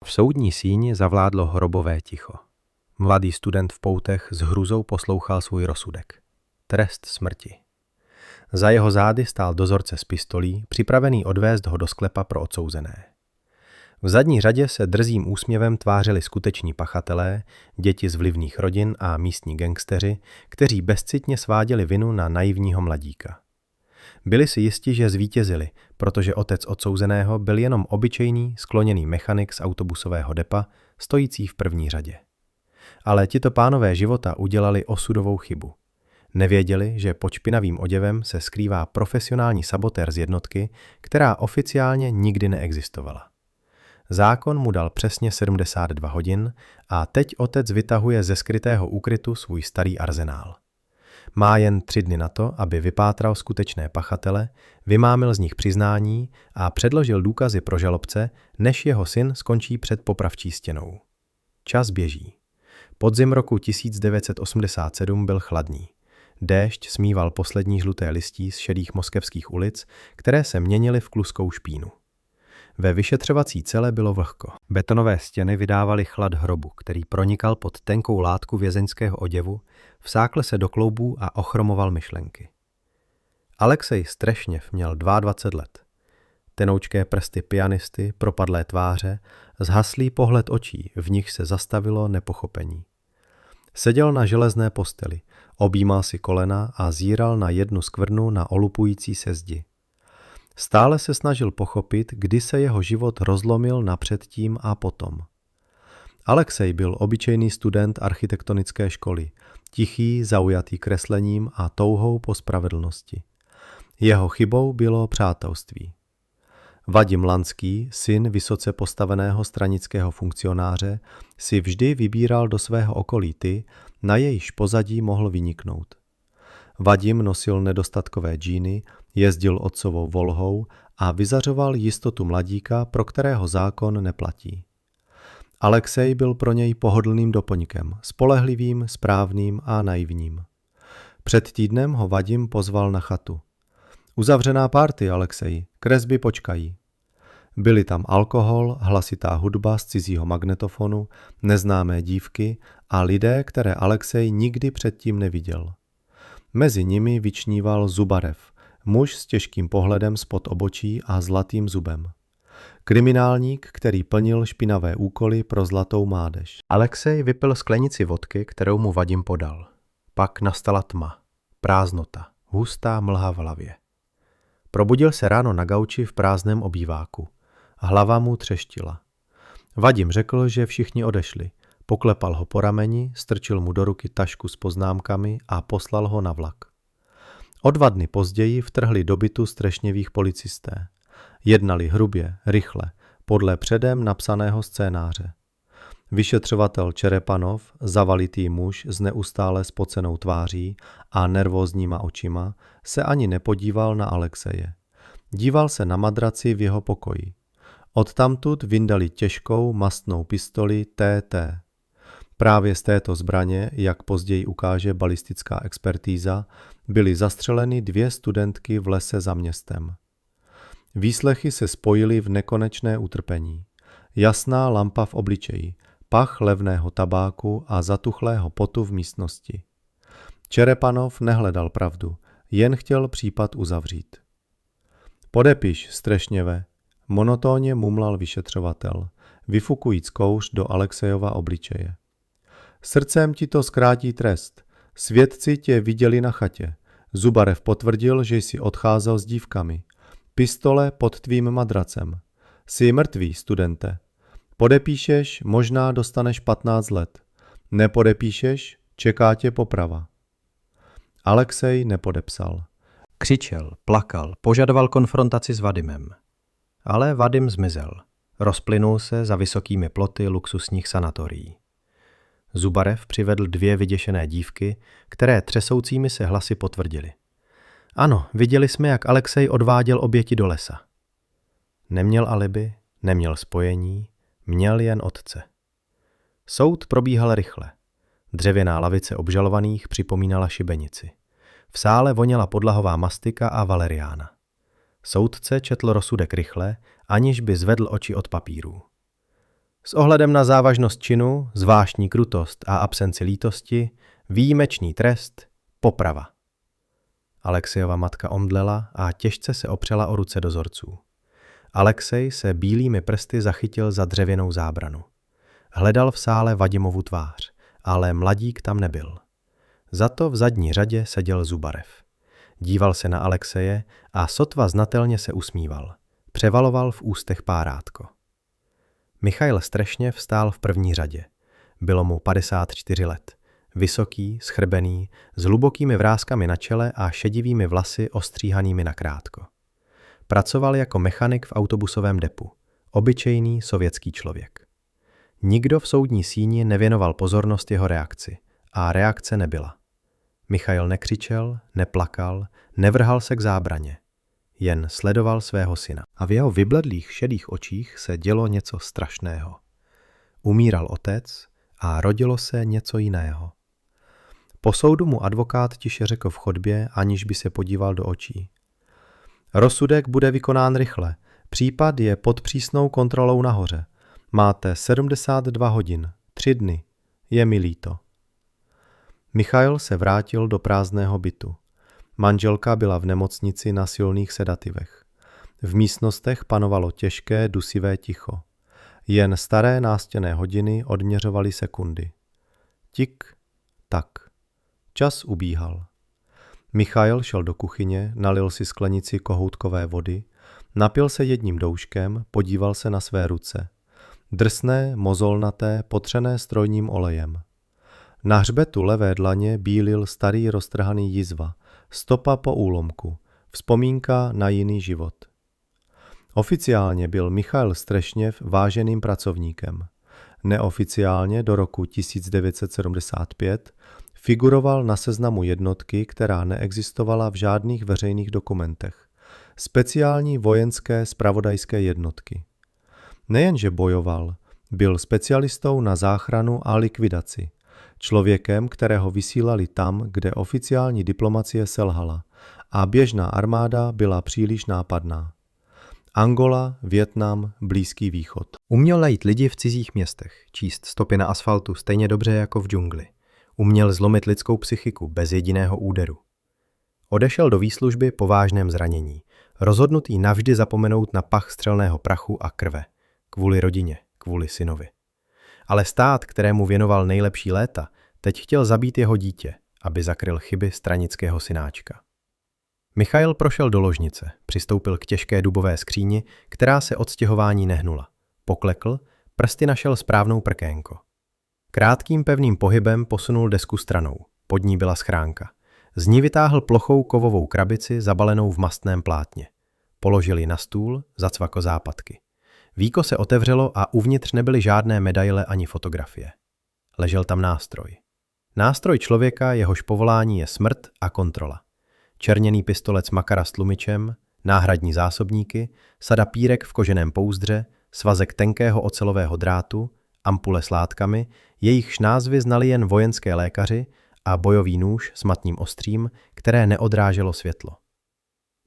V soudní síni zavládlo hrobové ticho. Mladý student v poutech s hrůzou poslouchal svůj rozsudek. Trest smrti. Za jeho zády stál dozorce s pistolí, připravený odvést ho do sklepa pro odsouzené. V zadní řadě se drzým úsměvem tvářili skuteční pachatelé, děti z vlivných rodin a místní gangsteři, kteří bezcitně sváděli vinu na naivního mladíka. Byli si jisti, že zvítězili, protože otec odsouzeného byl jenom obyčejný, skloněný mechanik z autobusového depa, stojící v první řadě. Ale tito pánové života udělali osudovou chybu. Nevěděli, že pod špinavým oděvem se skrývá profesionální sabotér z jednotky, která oficiálně nikdy neexistovala. Zákon mu dal přesně 72 hodin a teď otec vytahuje ze skrytého úkrytu svůj starý arzenál. Má jen 3 dny na to, aby vypátral skutečné pachatele, vymámil z nich přiznání a předložil důkazy pro žalobce, než jeho syn skončí před popravčí stěnou. Čas běží. Podzim roku 1987 byl chladný. Déšť smíval poslední žluté listí z šedých moskevských ulic, které se měnily v kluskou špínu. Ve vyšetřovací cele bylo vlhko. Betonové stěny vydávaly chlad hrobu, který pronikal pod tenkou látku vězeňského oděvu, vsákl se do kloubů a ochromoval myšlenky. Alexej Strešněv měl 22 let. Tenoučké prsty pianisty, propadlé tváře, zhaslý pohled očí, v nich se zastavilo nepochopení. Seděl na železné posteli, objímal si kolena a zíral na jednu skvrnu na olupující se zdi. Stále se snažil pochopit, kdy se jeho život rozlomil na předtím a potom. Alexej byl obyčejný student architektonické školy, tichý, zaujatý kreslením a touhou po spravedlnosti. Jeho chybou bylo přátelství. Vadim Lanský, syn vysoce postaveného stranického funkcionáře, si vždy vybíral do svého okolí ty, na jejichž pozadí mohl vyniknout. Vadim nosil nedostatkové džíny, jezdil otcovou Volhou a vyzařoval jistotu mladíka, pro kterého zákon neplatí. Alexej byl pro něj pohodlným doplňkem, spolehlivým, správným a naivním. Před týdnem ho Vadim pozval na chatu. Uzavřená party, Alexej, kresby počkají. Byli tam alkohol, hlasitá hudba z cizího magnetofonu, neznámé dívky a lidé, které Alexej nikdy předtím neviděl. Mezi nimi vyčníval Zubarev, muž s těžkým pohledem spod obočí a zlatým zubem. Kriminálník, který plnil špinavé úkoly pro zlatou mládež. Alexej vypil sklenici vodky, kterou mu Vadim podal. Pak nastala tma, prázdnota, hustá mlha v hlavě. Probudil se ráno na gauči v prázdném obýváku. Hlava mu třeštila. Vadim řekl, že všichni odešli. Poklepal ho po rameni, strčil mu do ruky tašku s poznámkami a poslal ho na vlak. O 2 dny později vtrhli do bytu Strešněvých policisté. Jednali hrubě, rychle, podle předem napsaného scénáře. Vyšetřovatel Čerepanov, zavalitý muž s neustále spocenou tváří a nervózníma očima, se ani nepodíval na Alexeje. Díval se na madraci v jeho pokoji. Odtamtud vyndali těžkou mastnou pistoli TT. Právě z této zbraně, jak později ukáže balistická expertíza, byly zastřeleny 2 studentky v lese za městem. Výslechy se spojily v nekonečné utrpení. Jasná lampa v obličeji, pach levného tabáku a zatuchlého potu v místnosti. Čerepanov nehledal pravdu, jen chtěl případ uzavřít. Podepiš, Strešněve, monotónně mumlal vyšetřovatel, vyfukujíc kouř do Alexejova obličeje. Srdcem ti to zkrátí trest. Svědci tě viděli na chatě. Zubarev potvrdil, že jsi odcházel s dívkami. Pistole pod tvým madracem. Jsi mrtvý, studente. Podepíšeš, možná dostaneš 15 let. Nepodepíšeš, čeká tě poprava. Alexej nepodepsal. Křičel, plakal, požadoval konfrontaci s Vadimem. Ale Vadim zmizel. Rozplynul se za vysokými ploty luxusních sanatorií. Zubarev přivedl 2 vyděšené dívky, které třesoucími se hlasy potvrdili. Ano, viděli jsme, jak Alexej odváděl oběti do lesa. Neměl alibi, neměl spojení, měl jen otce. Soud probíhal rychle. Dřevěná lavice obžalovaných připomínala šibenici. V sále voněla podlahová mastika a valeriána. Soudce četl rozsudek rychle, aniž by zvedl oči od papírů. S ohledem na závažnost činu, zvláštní krutost a absenci lítosti, výjimečný trest, poprava. Alexejova matka omdlela a těžce se opřela o ruce dozorců. Alexej se bílými prsty zachytil za dřevěnou zábranu. Hledal v sále Vadimovu tvář, ale mladík tam nebyl. Zato v zadní řadě seděl Zubarev. Díval se na Alexeje a sotva znatelně se usmíval. Převaloval v ústech párátko. Michail Strešněv stál v první řadě. Bylo mu 54 let. Vysoký, schrbený, s hlubokými vrázkami na čele a šedivými vlasy ostříhanými nakrátko. Pracoval jako mechanik v autobusovém depu. Obyčejný sovětský člověk. Nikdo v soudní síni nevěnoval pozornost jeho reakci. A reakce nebyla. Michail nekřičel, neplakal, nevrhal se k zábraně. Jen sledoval svého syna. A v jeho vybledlých šedých očích se dělo něco strašného. Umíral otec a rodilo se něco jiného. Po soudu mu advokát tiše řekl v chodbě, aniž by se podíval do očí. Rozsudek bude vykonán rychle. Případ je pod přísnou kontrolou nahoře. Máte 72 hodin, 3 dny. Je mi líto. Michail se vrátil do prázdného bytu. Manželka byla v nemocnici na silných sedativech. V místnostech panovalo těžké, dusivé ticho. Jen staré nástěnné hodiny odměřovaly sekundy. Tik, tak. Čas ubíhal. Michail šel do kuchyně, nalil si sklenici kohoutkové vody, napil se jedním douškem, podíval se na své ruce. Drsné, mozolnaté, potřené strojním olejem. Na hřbetu levé dlaně bílil starý roztrhaný jizva, stopa po úlomku, vzpomínka na jiný život. Oficiálně byl Michail Strešněv váženým pracovníkem. Neoficiálně do roku 1975 figuroval na seznamu jednotky, která neexistovala v žádných veřejných dokumentech. Speciální vojenské zpravodajské jednotky. Nejenže bojoval, byl specialistou na záchranu a likvidaci. Člověkem, kterého vysílali tam, kde oficiální diplomacie selhala a běžná armáda byla příliš nápadná. Angola, Vietnam, Blízký východ. Uměl najít lidi v cizích městech, číst stopy na asfaltu stejně dobře jako v džungli. Uměl zlomit lidskou psychiku bez jediného úderu. Odešel do výslužby po vážném zranění, rozhodnutý navždy zapomenout na pach střelného prachu a krve. Kvůli rodině, kvůli synovi. Ale stát, kterému věnoval nejlepší léta, teď chtěl zabít jeho dítě, aby zakryl chyby stranického synáčka. Michail prošel do ložnice, přistoupil k těžké dubové skříni, která se od stěhování nehnula. Poklekl, prsty našel správnou prkénko. Krátkým pevným pohybem posunul desku stranou, pod ní byla schránka. Z ní vytáhl plochou kovovou krabici zabalenou v mastném plátně. Položil ji na stůl, zacvakl západky. Víko se otevřelo a uvnitř nebyly žádné medaile ani fotografie. Ležel tam nástroj. Nástroj člověka, jehož povolání je smrt a kontrola. Černěný pistolec Makara s tlumičem, náhradní zásobníky, sada pírek v koženém pouzdře, svazek tenkého ocelového drátu, ampule s látkami, jejichž názvy znali jen vojenské lékaři a bojový nůž s matným ostřím, které neodráželo světlo.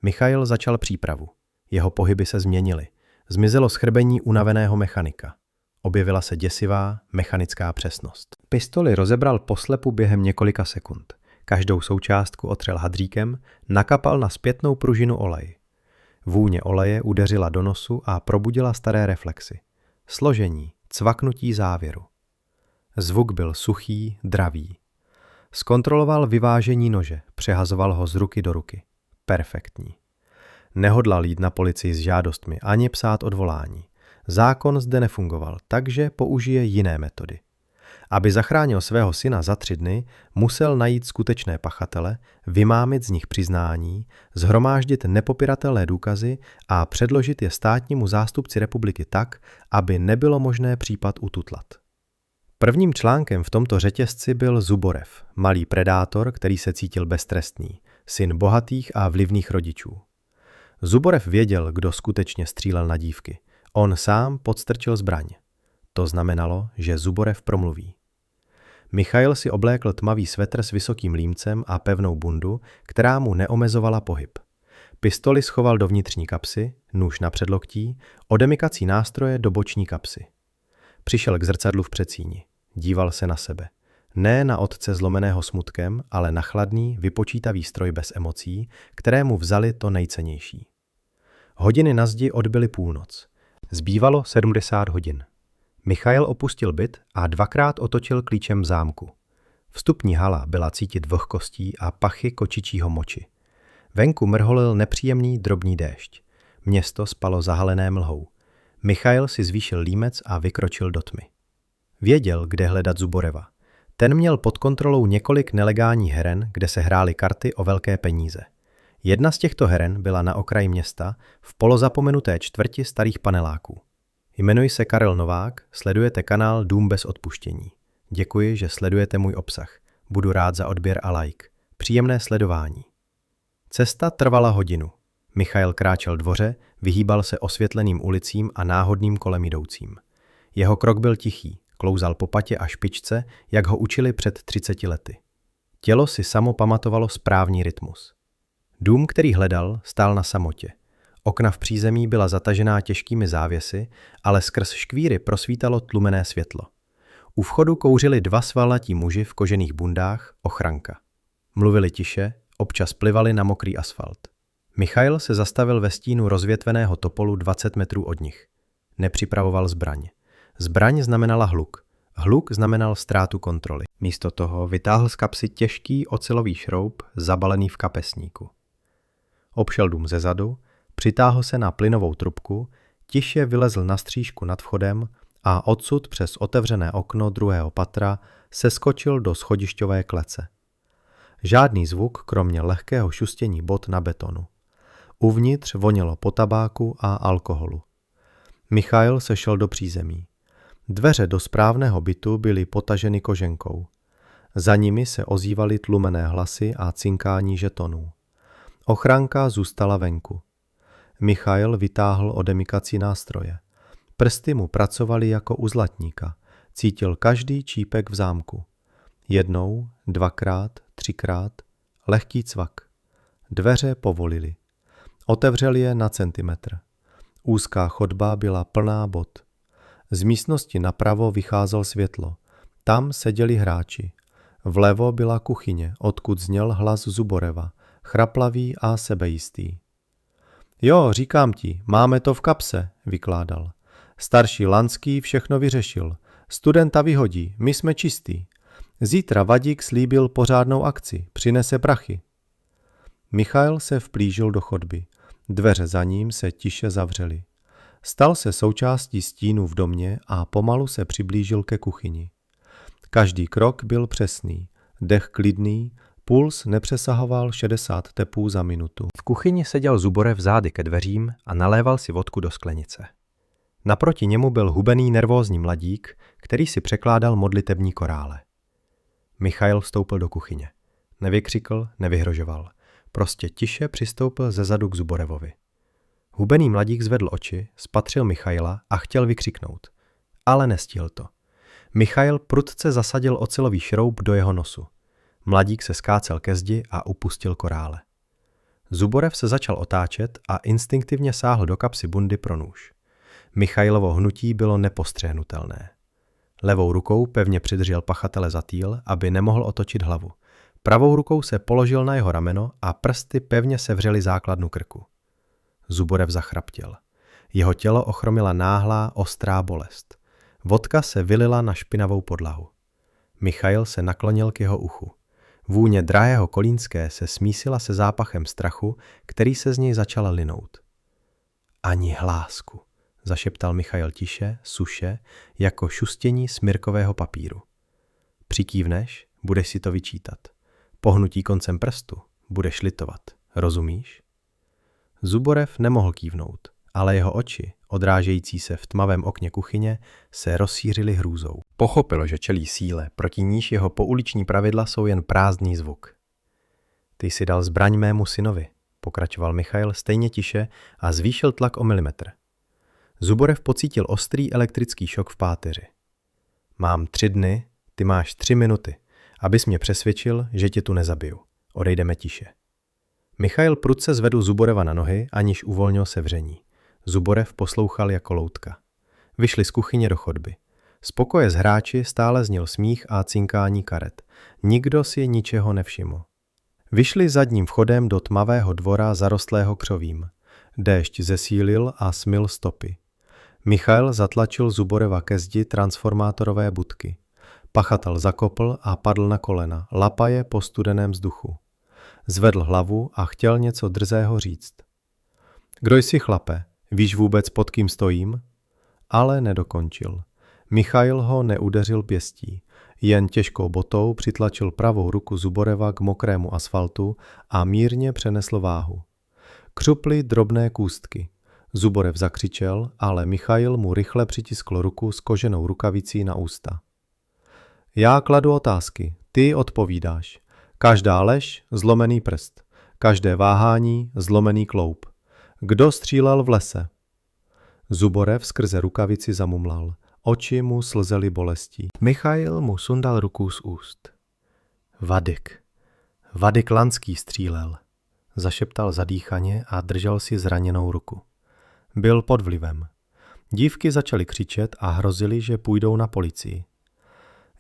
Michail začal přípravu. Jeho pohyby se změnily. Zmizelo schrbení unaveného mechanika. Objevila se děsivá, mechanická přesnost. Pistoli rozebral poslepu během několika sekund. Každou součástku otřel hadříkem, nakapal na zpětnou pružinu olej. Vůně oleje udeřila do nosu a probudila staré reflexy. Složení, cvaknutí závěru. Zvuk byl suchý, dravý. Zkontroloval vyvážení nože, přehazoval ho z ruky do ruky. Perfektní. Nehodlal jít na policii s žádostmi ani psát odvolání. Zákon zde nefungoval, takže použije jiné metody. Aby zachránil svého syna za 3 dny, musel najít skutečné pachatele, vymámit z nich přiznání, shromáždit nepopiratelné důkazy a předložit je státnímu zástupci republiky tak, aby nebylo možné případ ututlat. Prvním článkem v tomto řetězci byl Zuborev, malý predátor, který se cítil beztrestný, syn bohatých a vlivných rodičů. Zuborev věděl, kdo skutečně střílel na dívky. On sám podstrčil zbraň. To znamenalo, že Zuborev promluví. Michail si oblékl tmavý svetr s vysokým límcem a pevnou bundu, která mu neomezovala pohyb. Pistoli schoval do vnitřní kapsy, nůž na předloktí, odemykací nástroje do boční kapsy. Přišel k zrcadlu v předsíni. Díval se na sebe. Ne na otce zlomeného smutkem, ale na chladný, vypočítavý stroj bez emocí, kterému vzali to nejcennější. Hodiny na zdi odbyly půlnoc. Zbývalo 70 hodin. Michail opustil byt a 2krát otočil klíčem v zámku. Vstupní hala byla cítit vlhkostí a pachy kočičího moči. Venku mrholil nepříjemný drobný déšť. Město spalo zahalené mlhou. Michail si zvýšil límec a vykročil do tmy. Věděl, kde hledat Zuboreva. Ten měl pod kontrolou několik nelegálních heren, kde se hrály karty o velké peníze. Jedna z těchto heren byla na okraji města, v polozapomenuté čtvrti starých paneláků. Jmenuji se Karel Novák, sledujete kanál Dům bez odpuštění. Děkuji, že sledujete můj obsah. Budu rád za odběr a like. Příjemné sledování. Cesta trvala hodinu. Michail kráčel dvoře, vyhýbal se osvětleným ulicím a náhodným kolem jdoucím. Jeho krok byl tichý, klouzal po patě a špičce, jak ho učili před 30 lety. Tělo si samo pamatovalo správný rytmus. Dům, který hledal, stál na samotě. Okna v přízemí byla zatažená těžkými závěsy, ale skrz škvíry prosvítalo tlumené světlo. U vchodu kouřili 2 svalnatí muži v kožených bundách, ochranka. Mluvili tiše, občas plivali na mokrý asfalt. Michail se zastavil ve stínu rozvětveného topolu 20 metrů od nich. Nepřipravoval zbraň. Zbraň znamenala hluk. Hluk znamenal ztrátu kontroly. Místo toho vytáhl z kapsy těžký ocelový šroub zabalený v kapesníku. Obšel dům zezadu, přitáhl se na plynovou trubku, tiše vylezl na střížku nad vchodem a odsud přes otevřené okno druhého patra seskočil do schodišťové klece. Žádný zvuk, kromě lehkého šustění bot na betonu. Uvnitř vonilo po tabáku a alkoholu. Michail sešel do přízemí. Dveře do správného bytu byly potaženy koženkou. Za nimi se ozývaly tlumené hlasy a cinkání žetonů. Ochránka zůstala venku. Michail vytáhl odemykací nástroje. Prsty mu pracovaly jako u zlatníka. Cítil každý čípek v zámku. 1, 2krát, 3krát, lehký cvak. Dveře povolily. Otevřel je na centimetr. Úzká chodba byla plná bot. Z místnosti napravo vycházel světlo. Tam seděli hráči. Vlevo byla kuchyně, odkud zněl hlas Zuboreva, chraplavý a sebejistý. Jo, říkám ti, máme to v kapse, vykládal. Starší Lanský všechno vyřešil. Studenta vyhodí, my jsme čistí. Zítra Vadík slíbil pořádnou akci, přinese prachy. Michail se vplížil do chodby. Dveře za ním se tiše zavřely. Stal se součástí stínu v domě a pomalu se přiblížil ke kuchyni. Každý krok byl přesný, dech klidný, puls nepřesahoval 60 tepů za minutu. V kuchyni seděl Zuborev zády ke dveřím a naléval si vodku do sklenice. Naproti němu byl hubený nervózní mladík, který si překládal modlitební korále. Michail vstoupil do kuchyně. Nevykřikl, nevyhrožoval. Prostě tiše přistoupil zezadu k Zuborevovi. Hubený mladík zvedl oči, spatřil Michaila a chtěl vykřiknout. Ale nestihl to. Michail prudce zasadil ocelový šroub do jeho nosu. Mladík se skácel ke zdi a upustil korále. Zuborev se začal otáčet a instinktivně sáhl do kapsy bundy pro nůž. Michailovo hnutí bylo nepostřehnutelné. Levou rukou pevně přidržel pachatele za týl, aby nemohl otočit hlavu. Pravou rukou se položil na jeho rameno a prsty pevně sevřely základnu krku. Zuborev zachraptěl. Jeho tělo ochromila náhlá, ostrá bolest. Vodka se vylila na špinavou podlahu. Michail se naklonil k jeho uchu. Vůně drahého kolínské se smísila se zápachem strachu, který se z něj začal linout. Ani hlásku, zašeptal Michail tiše, suše, jako šustění smyrkového papíru. Přikývneš, budeš si to vyčítat. Pohnutí koncem prstu, budeš litovat. Rozumíš? Zuborev nemohl kývnout, ale jeho oči, odrážející se v tmavém okně kuchyně, se rozšířily hrůzou. Pochopil, že čelí síle, proti níž jeho pouliční pravidla jsou jen prázdný zvuk. Ty si dal zbraň mému synovi, pokračoval Michail stejně tiše a zvýšil tlak o milimetr. Zuborev pocítil ostrý elektrický šok v páteři. Mám 3 dny, ty máš 3 minuty, abys mě přesvědčil, že tě tu nezabiju. Odejdeme tiše. Michail prudce zvedl Zuboreva na nohy, aniž uvolnil sevření. Zuborev poslouchal jako loutka. Vyšli z kuchyně do chodby. Z pokoje s hráči stále zněl smích a cinkání karet. Nikdo si ničeho nevšiml. Vyšli zadním vchodem do tmavého dvora zarostlého křovím. Déšť zesílil a smyl stopy. Michail zatlačil Zuboreva ke zdi transformátorové budky. Pachatel zakopl a padl na kolena, lapaje po studeném vzduchu. Zvedl hlavu a chtěl něco drzého říct. Kdo jsi, chlape? Víš vůbec, pod kým stojím? Ale nedokončil. Michail ho neudeřil pěstí. Jen těžkou botou přitlačil pravou ruku Zuboreva k mokrému asfaltu a mírně přenesl váhu. Křuply drobné kůstky. Zuborev zakřičel, ale Michail mu rychle přitiskl ruku s koženou rukavicí na ústa. Já kladu otázky, ty odpovídáš. Každá lež, zlomený prst. Každé váhání, zlomený kloup. Kdo střílel v lese? Zuborev skrze rukavici zamumlal. Oči mu slzely bolestí. Michail mu sundal ruku z úst. Vadik Lanský střílel. Zašeptal zadýchaně a držel si zraněnou ruku. Byl pod vlivem. Dívky začaly křičet a hrozily, že půjdou na policii.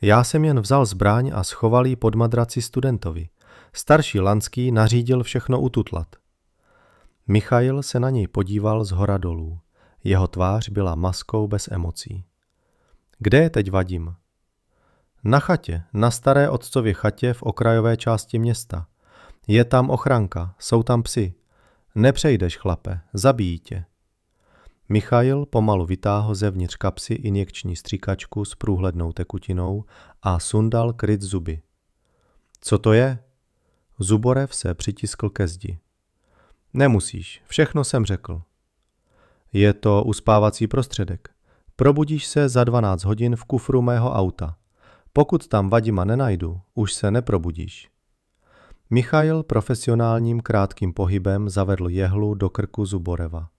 Já jsem jen vzal zbraň a schoval ji pod madraci studentovi. Starší Lanský nařídil všechno ututlat. Michail se na něj podíval zhora dolů. Jeho tvář byla maskou bez emocí. Kde je teď Vadim? Na chatě, na staré otcově chatě v okrajové části města. Je tam ochranka, jsou tam psi. Nepřejdeš, chlape, zabijí tě. Michail pomalu vytáhl zevnitř kapsy injekční stříkačku s průhlednou tekutinou a sundal kryt zuby. Co to je? Zuborev se přitiskl ke zdi. Nemusíš, všechno jsem řekl. Je to uspávací prostředek. Probudíš se za 12 hodin v kufru mého auta. Pokud tam Vadima nenajdu, už se neprobudíš. Michail profesionálním krátkým pohybem zavedl jehlu do krku Zuboreva.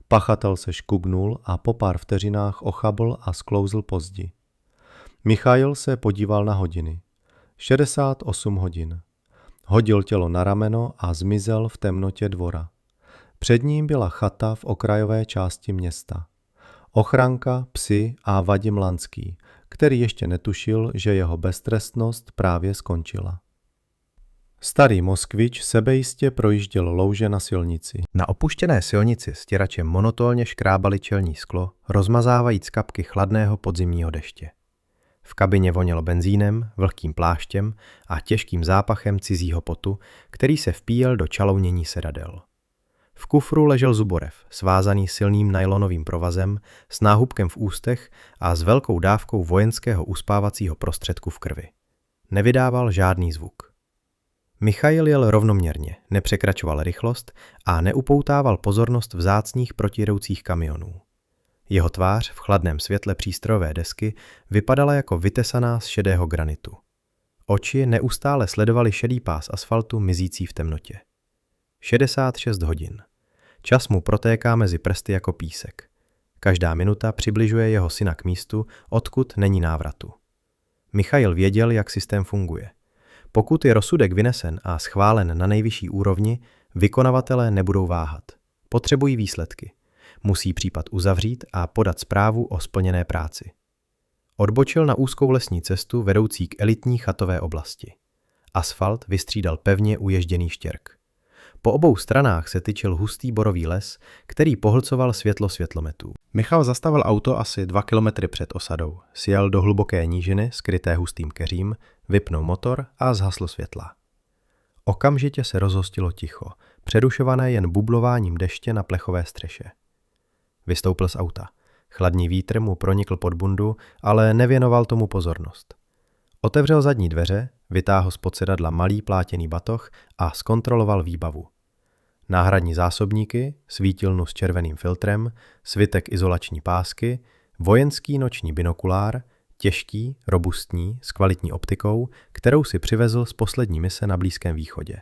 Pachatel se škugnul a po pár vteřinách ochabl a sklouzl po zdi. Michail se podíval na hodiny. 68 hodin. Hodil tělo na rameno a zmizel v temnotě dvora. Před ním byla chata v okrajové části města. Ochranka, psi a Vadim Lanský, který ještě netušil, že jeho beztrestnost právě skončila. Starý Moskvič sebejistě projížděl louže na silnici. Na opuštěné silnici stěračem monotónně škrábali čelní sklo, rozmazávajíc kapky chladného podzimního deště. V kabině vonělo benzínem, vlhkým pláštěm a těžkým zápachem cizího potu, který se vpíjel do čalounění sedadel. V kufru ležel Zuborev, svázaný silným nylonovým provazem, s náhubkem v ústech a s velkou dávkou vojenského uspávacího prostředku v krvi. Nevydával žádný zvuk. Michail jel rovnoměrně, nepřekračoval rychlost a neupoutával pozornost vzácných protijedoucích kamionů. Jeho tvář v chladném světle přístrojové desky vypadala jako vytesaná z šedého granitu. Oči neustále sledovaly šedý pás asfaltu mizící v temnotě. 66 hodin. Čas mu protéká mezi prsty jako písek. Každá minuta přibližuje jeho syna k místu, odkud není návratu. Michail věděl, jak systém funguje. Pokud je rozsudek vynesen a schválen na nejvyšší úrovni, vykonavatelé nebudou váhat. Potřebují výsledky. Musí případ uzavřít a podat zprávu o splněné práci. Odbočil na úzkou lesní cestu vedoucí k elitní chatové oblasti. Asfalt vystřídal pevně uježděný štěrk. Po obou stranách se tyčil hustý borový les, který pohlcoval světlo světlometů. Michal zastavil auto asi 2 kilometry před osadou, sjel do hluboké nížiny, skryté hustým keřím, vypnul motor a zhasl světla. Okamžitě se rozhostilo ticho, přerušované jen bublováním deště na plechové střeše. Vystoupil z auta. Chladný vítr mu pronikl pod bundu, ale nevěnoval tomu pozornost. Otevřel zadní dveře, vytáhl z sedadla malý plátěný batoh a zkontroloval výbavu. Náhradní zásobníky, svítilnu s červeným filtrem, svitek izolační pásky, vojenský noční binokulár, těžký, robustní, s kvalitní optikou, kterou si přivezl z poslední mise na Blízkém východě.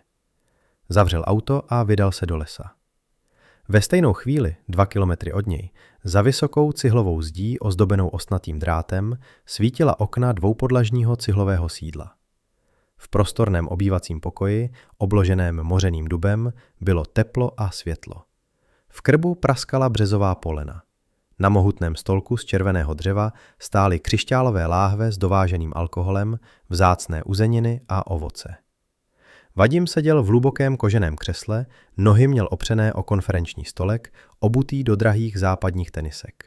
Zavřel auto a vydal se do lesa. Ve stejnou chvíli, 2 kilometry od něj, za vysokou cihlovou zdí ozdobenou ostnatým drátem svítila okna dvoupodlažního cihlového sídla. V prostorném obývacím pokoji, obloženém mořeným dubem, bylo teplo a světlo. V krbu praskala březová polena. Na mohutném stolku z červeného dřeva stály křišťálové láhve s dováženým alkoholem, vzácné uzeniny a ovoce. Vadim seděl v hlubokém koženém křesle, nohy měl opřené o konferenční stolek, obutý do drahých západních tenisek.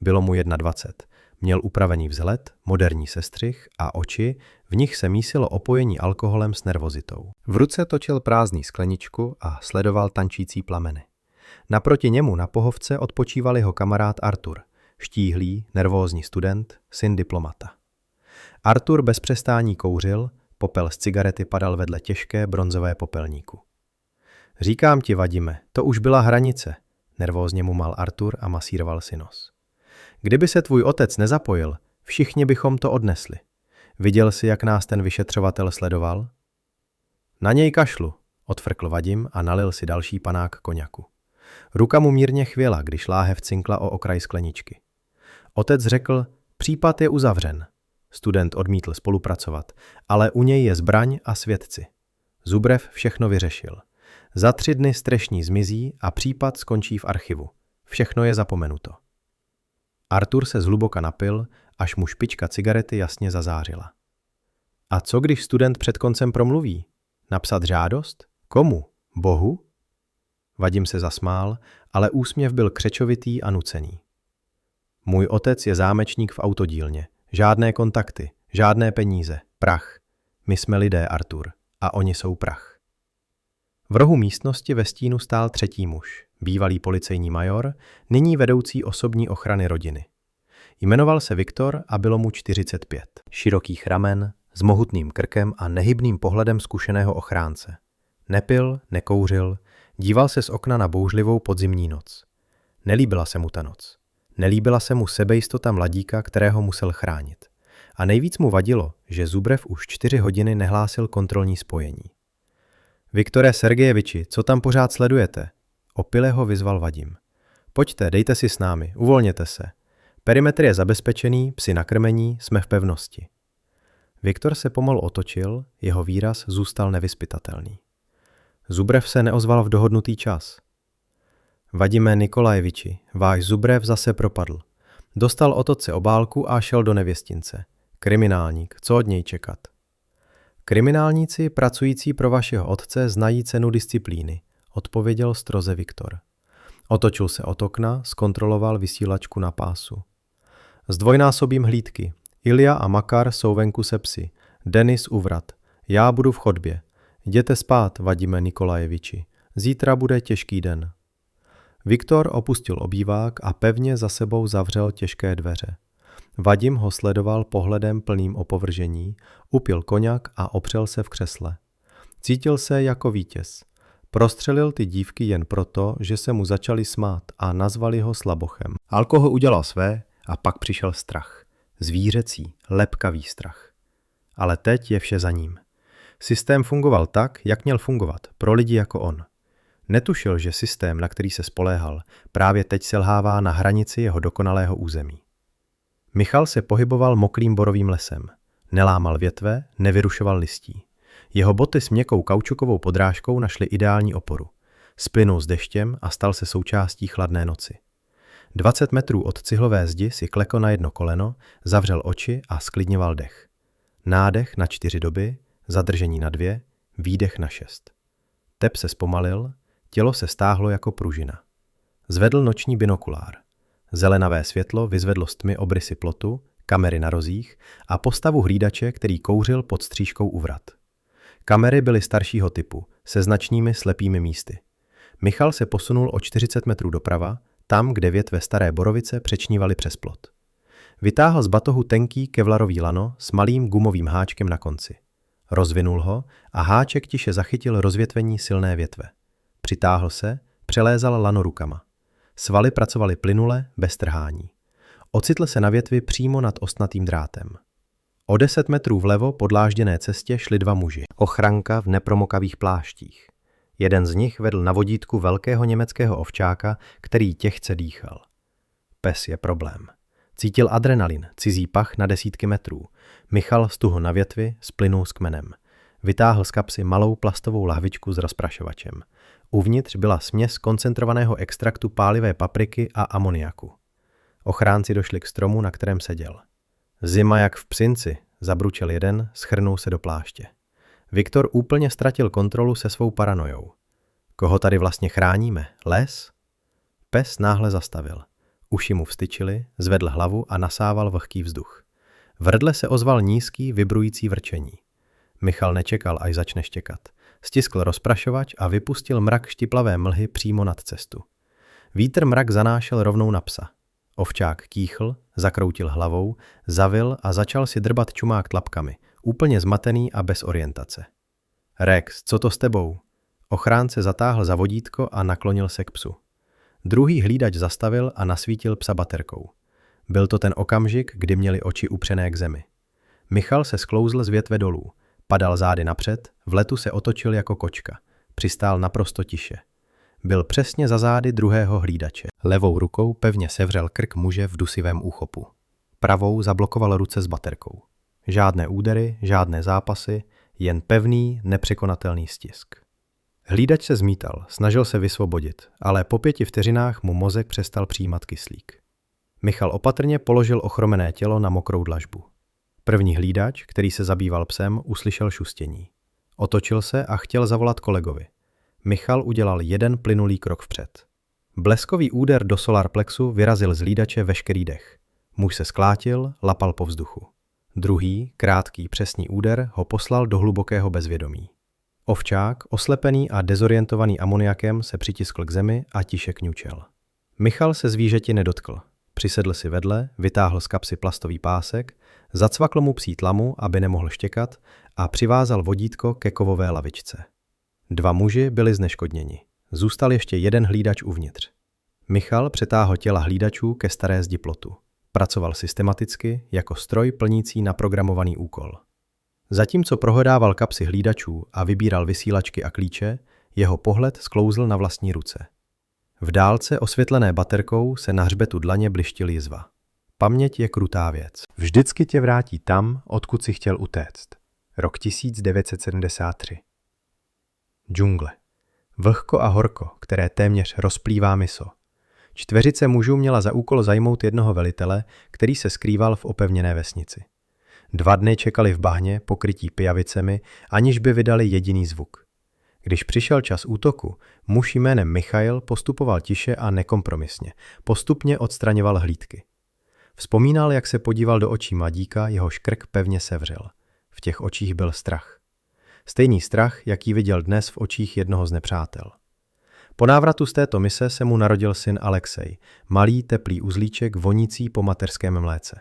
Bylo mu 21, měl upravený vzhled, moderní sestřih a oči, v nich se mísilo opojení alkoholem s nervozitou. V ruce točil prázdný skleničku a sledoval tančící plameny. Naproti němu na pohovce odpočíval jeho kamarád Artur, štíhlý, nervózní student, syn diplomata. Artur bez přestání kouřil, popel z cigarety padal vedle těžké bronzové popelníku. Říkám ti, Vadime, to už byla hranice, nervózně mumal Artur a masíroval si nos. Kdyby se tvůj otec nezapojil, všichni bychom to odnesli. Viděl jsi, jak nás ten vyšetřovatel sledoval? Na něj kašlu, odfrkl Vadim a nalil si další panák koněku. Ruka mu mírně chvěla, když láhev cinkla o okraj skleničky. Otec řekl, případ je uzavřen. Student odmítl spolupracovat, ale u něj je zbraň a svědci. Zubrev všechno vyřešil. Za 3 dny Strešní zmizí a případ skončí v archivu. Všechno je zapomenuto. Artur se zhluboka napil, až mu špička cigarety jasně zazářila. A co když student před koncem promluví? Napsat žádost? Komu? Bohu? Vadim se zasmál, ale úsměv byl křečovitý a nucený. Můj otec je zámečník v autodílně. Žádné kontakty, žádné peníze, prach. My jsme lidé, Artur, a oni jsou prach. V rohu místnosti ve stínu stál 3. muž, bývalý policejní major, nyní vedoucí osobní ochrany rodiny. Jmenoval se Viktor a bylo mu 45. Širokých ramen, s mohutným krkem a nehybným pohledem zkušeného ochránce. Nepil, nekouřil, díval se z okna na bouřlivou podzimní noc. Nelíbila se mu ta noc. Nelíbila se mu sebejistota mladíka, kterého musel chránit. A nejvíc mu vadilo, že Zubrev už 4 hodiny nehlásil kontrolní spojení. Viktore Sergejeviči, co tam pořád sledujete? Opile ho vyzval Vadim. Pojďte, dejte si s námi, uvolněte se. Perimetr je zabezpečený, psi na krmení, jsme v pevnosti. Viktor se pomalu otočil, jeho výraz zůstal nevyzpytatelný. Zubrev se neozval v dohodnutý čas. Vadime Nikolajeviči, váš Zubrev zase propadl. Dostal od otce obálku a šel do nevěstince. Kriminálník, co od něj čekat? Kriminálníci pracující pro vašeho otce znají cenu disciplíny, odpověděl stroze Viktor. Otočil se od okna, zkontroloval vysílačku na pásu. Zdvojnásobím hlídky. Ilja a Makar jsou venku se psy. Denis u vrat. Já budu v chodbě. Jděte spát, Vadime Nikolajeviči. Zítra bude těžký den. Viktor opustil obývák a pevně za sebou zavřel těžké dveře. Vadim ho sledoval pohledem plným opovržení, upil koněk a opřel se v křesle. Cítil se jako vítěz. Prostřelil ty dívky jen proto, že se mu začali smát a nazvali ho slabochem. Alkohol udělal své a pak přišel strach. Zvířecí, lepkavý strach. Ale teď je vše za ním. Systém fungoval tak, jak měl fungovat, pro lidi jako on. Netušil, že systém, na který se spoléhal, právě teď selhává na hranici jeho dokonalého území. Michal se pohyboval mokrým borovým lesem. Nelámal větve, nevyrušoval listí. Jeho boty s měkkou kaučukovou podrážkou našly ideální oporu. Splynul s deštěm a stal se součástí chladné noci. 20 metrů od cihlové zdi si klekl na jedno koleno, zavřel oči a sklidňoval dech. Nádech na 4 doby, zadržení na 2, výdech na 6. Tep se zpomalil, tělo se stáhlo jako pružina. Zvedl noční binokulár. Zelenavé světlo vyzvedlo z tmy obrysy plotu, kamery na rozích a postavu hlídače, který kouřil pod stříškou u vrat. Kamery byly staršího typu, se značnými slepými místy. Michal se posunul o 40 metrů doprava, tam, kde větve staré borovice přečnívaly přes plot. Vytáhl z batohu tenký kevlarový lano s malým gumovým háčkem na konci. Rozvinul ho a háček tiše zachytil rozvětvení silné větve. Přitáhl se, přelézal lano rukama. Svaly pracovaly plynule, bez trhání. Ocitl se na větvi přímo nad ostnatým drátem. O 10 metrů vlevo po dlážděné cestě šli 2 muži. Ochranka v nepromokavých pláštích. Jeden z nich vedl na vodítku velkého německého ovčáka, který těžce dýchal. Pes je problém. Cítil adrenalin, cizí pach na desítky metrů. Michal stuhl na větvi, splynul s kmenem. Vytáhl z kapsy malou plastovou lahvičku s rozprašovačem. Uvnitř byla směs koncentrovaného extraktu pálivé papriky a amoniaku. Ochránci došli k stromu, na kterém seděl. Zima jak v Psinci, zabručel jeden, schrnul se do pláště. Viktor úplně ztratil kontrolu se svou paranojou. Koho tady vlastně chráníme? Les? Pes náhle zastavil. Uši mu vstyčily, zvedl hlavu a nasával vlhký vzduch. V hrdle se ozval nízký, vibrující vrčení. Michal nečekal, až začne štěkat. Stiskl rozprašovač a vypustil mrak štiplavé mlhy přímo nad cestu. Vítr mrak zanášel rovnou na psa. Ovčák kýchl, zakroutil hlavou, zavil a začal si drbat čumák tlapkami, úplně zmatený a bez orientace. Rex, co to s tebou? Ochránce zatáhl za vodítko a naklonil se k psu. Druhý hlídač zastavil a nasvítil psa baterkou. Byl to ten okamžik, kdy měli oči upřené k zemi. Michal se sklouzl z větve dolů, padal zády napřed, v letu se otočil jako kočka, přistál naprosto tiše. Byl přesně za zády druhého hlídače. Levou rukou pevně sevřel krk muže v dusivém úchopu. Pravou zablokoval ruce s baterkou. Žádné údery, žádné zápasy, jen pevný, nepřekonatelný stisk. Hlídač se zmítal, snažil se vysvobodit, ale po 5 vteřinách mu mozek přestal přijímat kyslík. Michal opatrně položil ochromené tělo na mokrou dlažbu. První hlídač, který se zabýval psem, uslyšel šustění. Otočil se a chtěl zavolat kolegovi. Michal udělal jeden plynulý krok vpřed. Bleskový úder do solarplexu vyrazil z hlídače veškerý dech. Muž se sklátil, lapal po vzduchu. Druhý, krátký, přesný úder ho poslal do hlubokého bezvědomí. Ovčák, oslepený a dezorientovaný amoniakem, se přitiskl k zemi a tiše kňučel. Michal se zvířeti nedotkl. Přisedl si vedle, vytáhl z kapsy plastový pásek, zacvakl mu psí tlamu, aby nemohl štěkat, a přivázal vodítko ke kovové lavičce. 2 muži byli zneškodněni. Zůstal ještě jeden hlídač uvnitř. Michal přetáhl těla hlídačů ke staré zdi plotu. Pracoval systematicky, jako stroj plnící naprogramovaný úkol. Zatímco prohledával kapsy hlídačů a vybíral vysílačky a klíče, jeho pohled sklouzl na vlastní ruce. V dálce osvětlené baterkou se na hřbetu dlaně blištil jizva. Paměť je krutá věc. Vždycky tě vrátí tam, odkud si chtěl utéct. Rok 1973. Džungle. Vlhko a horko, které téměř rozplývá miso. Čtveřice mužů měla za úkol zajmout jednoho velitele, který se skrýval v opevněné vesnici. 2 dny čekali v bahně, pokrytí pijavicemi, aniž by vydali jediný zvuk. Když přišel čas útoku, muž jménem Michail postupoval tiše a nekompromisně, postupně odstraňoval hlídky. Vzpomínal, jak se podíval do očí mladíka, jehož krk pevně sevřel. V těch očích byl strach. Stejný strach, jaký viděl dnes v očích jednoho z nepřátel. Po návratu z této mise se mu narodil syn Alexej, malý teplý uzlíček vonící po mateřském mléce.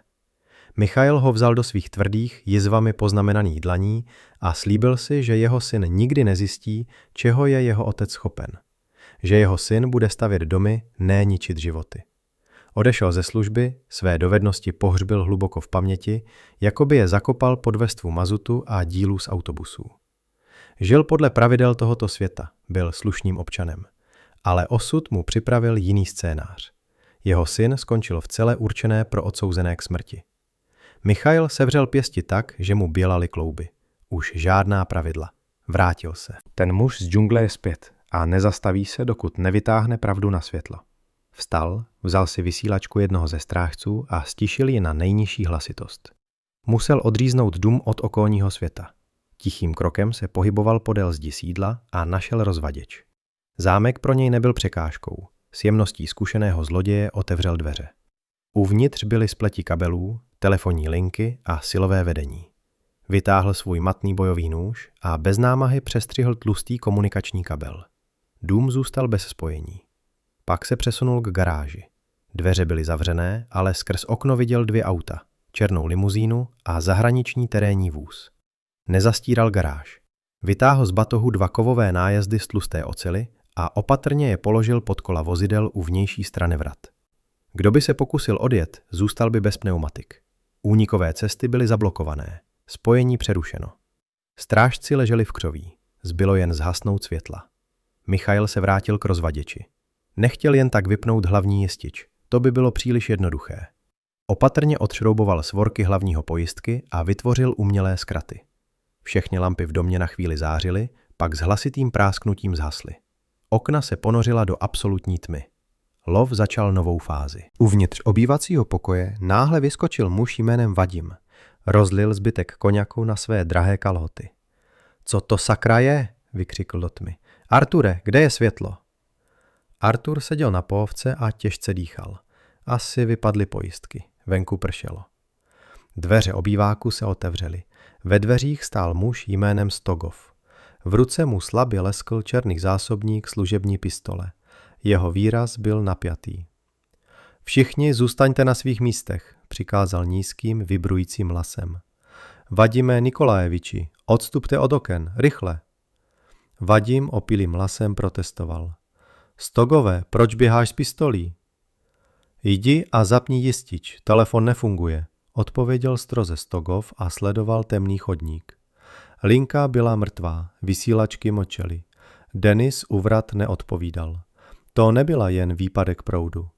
Michail ho vzal do svých tvrdých, jizvami poznamenaných dlaní a slíbil si, že jeho syn nikdy nezjistí, čeho je jeho otec schopen. Že jeho syn bude stavět domy, ne ničit životy. Odešel ze služby, své dovednosti pohřbil hluboko v paměti, jako by je zakopal pod vrstvu mazutu a dílů z autobusů. Žil podle pravidel tohoto světa, byl slušným občanem. Ale osud mu připravil jiný scénář. Jeho syn skončil v cele určené pro odsouzené k smrti. Michail sevřel pěsti tak, že mu bělaly klouby. Už žádná pravidla. Vrátil se. Ten muž z džungle je zpět a nezastaví se, dokud nevytáhne pravdu na světlo. Vstal, vzal si vysílačku jednoho ze strážců a stišil ji na nejnižší hlasitost. Musel odříznout dům od okolního světa. Tichým krokem se pohyboval podél zdi sídla a našel rozvaděč. Zámek pro něj nebyl překážkou. S jemností zkušeného zloděje otevřel dveře. Uvnitř byly spleti kabelů, telefonní linky a silové vedení. Vytáhl svůj matný bojový nůž a bez námahy přestřihl tlustý komunikační kabel. Dům zůstal bez spojení. Pak se přesunul k garáži. Dveře byly zavřené, ale skrz okno viděl 2 auta, černou limuzínu a zahraniční terénní vůz. Nezastíral garáž. Vytáhl z batohu 2 kovové nájezdy z tlusté ocely a opatrně je položil pod kola vozidel u vnější strany vrat. Kdo by se pokusil odjet, zůstal by bez pneumatik. Únikové cesty byly zablokované, spojení přerušeno. Strážci leželi v křoví, zbylo jen zhasnout světla. Michail se vrátil k rozvaděči. Nechtěl jen tak vypnout hlavní jistič, to by bylo příliš jednoduché. Opatrně odšrouboval svorky hlavního pojistky a vytvořil umělé zkraty. Všechny lampy v domě na chvíli zářily, pak s hlasitým prásknutím zhasly. Okna se ponořila do absolutní tmy. lov začal novou fázi. Uvnitř obývacího pokoje náhle vyskočil muž jménem Vadim. Rozlil zbytek koněku na své drahé kalhoty. Co to sakra je? Vykřikl do tmy. Arture, kde je světlo? Artur seděl na pohovce a těžce dýchal. Asi vypadly pojistky. Venku pršelo. Dveře obýváku se otevřely. Ve dveřích stál muž jménem Stogov. V ruce mu slabě leskl černý zásobník služební pistole. Jeho výraz byl napjatý. Všichni zůstaňte na svých místech, přikázal nízkým, vibrujícím hlasem. Vadime Nikolajeviči, odstupte od oken, rychle. Vadim opilým hlasem protestoval. Stogové, proč běháš s pistolí? Jdi a zapni jistič, telefon nefunguje, odpověděl stroze Stogov a sledoval temný chodník. Linka byla mrtvá, vysílačky mlčely. Denis u vrat neodpovídal. To nebyla jen výpadek proudu.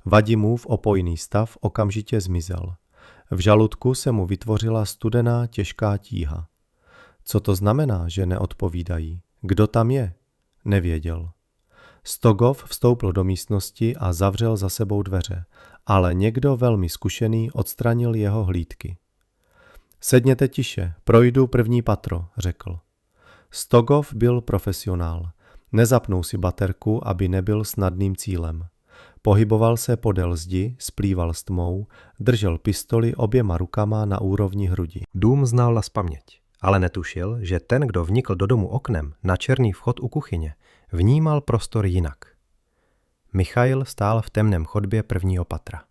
Vadimův opojný stav okamžitě zmizel. V žaludku se mu vytvořila studená, těžká tíha. Co to znamená, že neodpovídají? Kdo tam je? Nevěděl. Stogov vstoupil do místnosti a zavřel za sebou dveře, ale někdo velmi zkušený odstranil jeho hlídky. Sedněte tiše, projdu první patro, řekl. Stogov byl profesionál. Nezapnul si baterku, aby nebyl snadným cílem. Pohyboval se podél zdi, splýval s tmou, držel pistoli oběma rukama na úrovni hrudi. Dům znal nazpaměť, ale netušil, že ten, kdo vnikl do domu oknem na černý vchod u kuchyně, vnímal prostor jinak. Michail stál v temném chodbě prvního patra.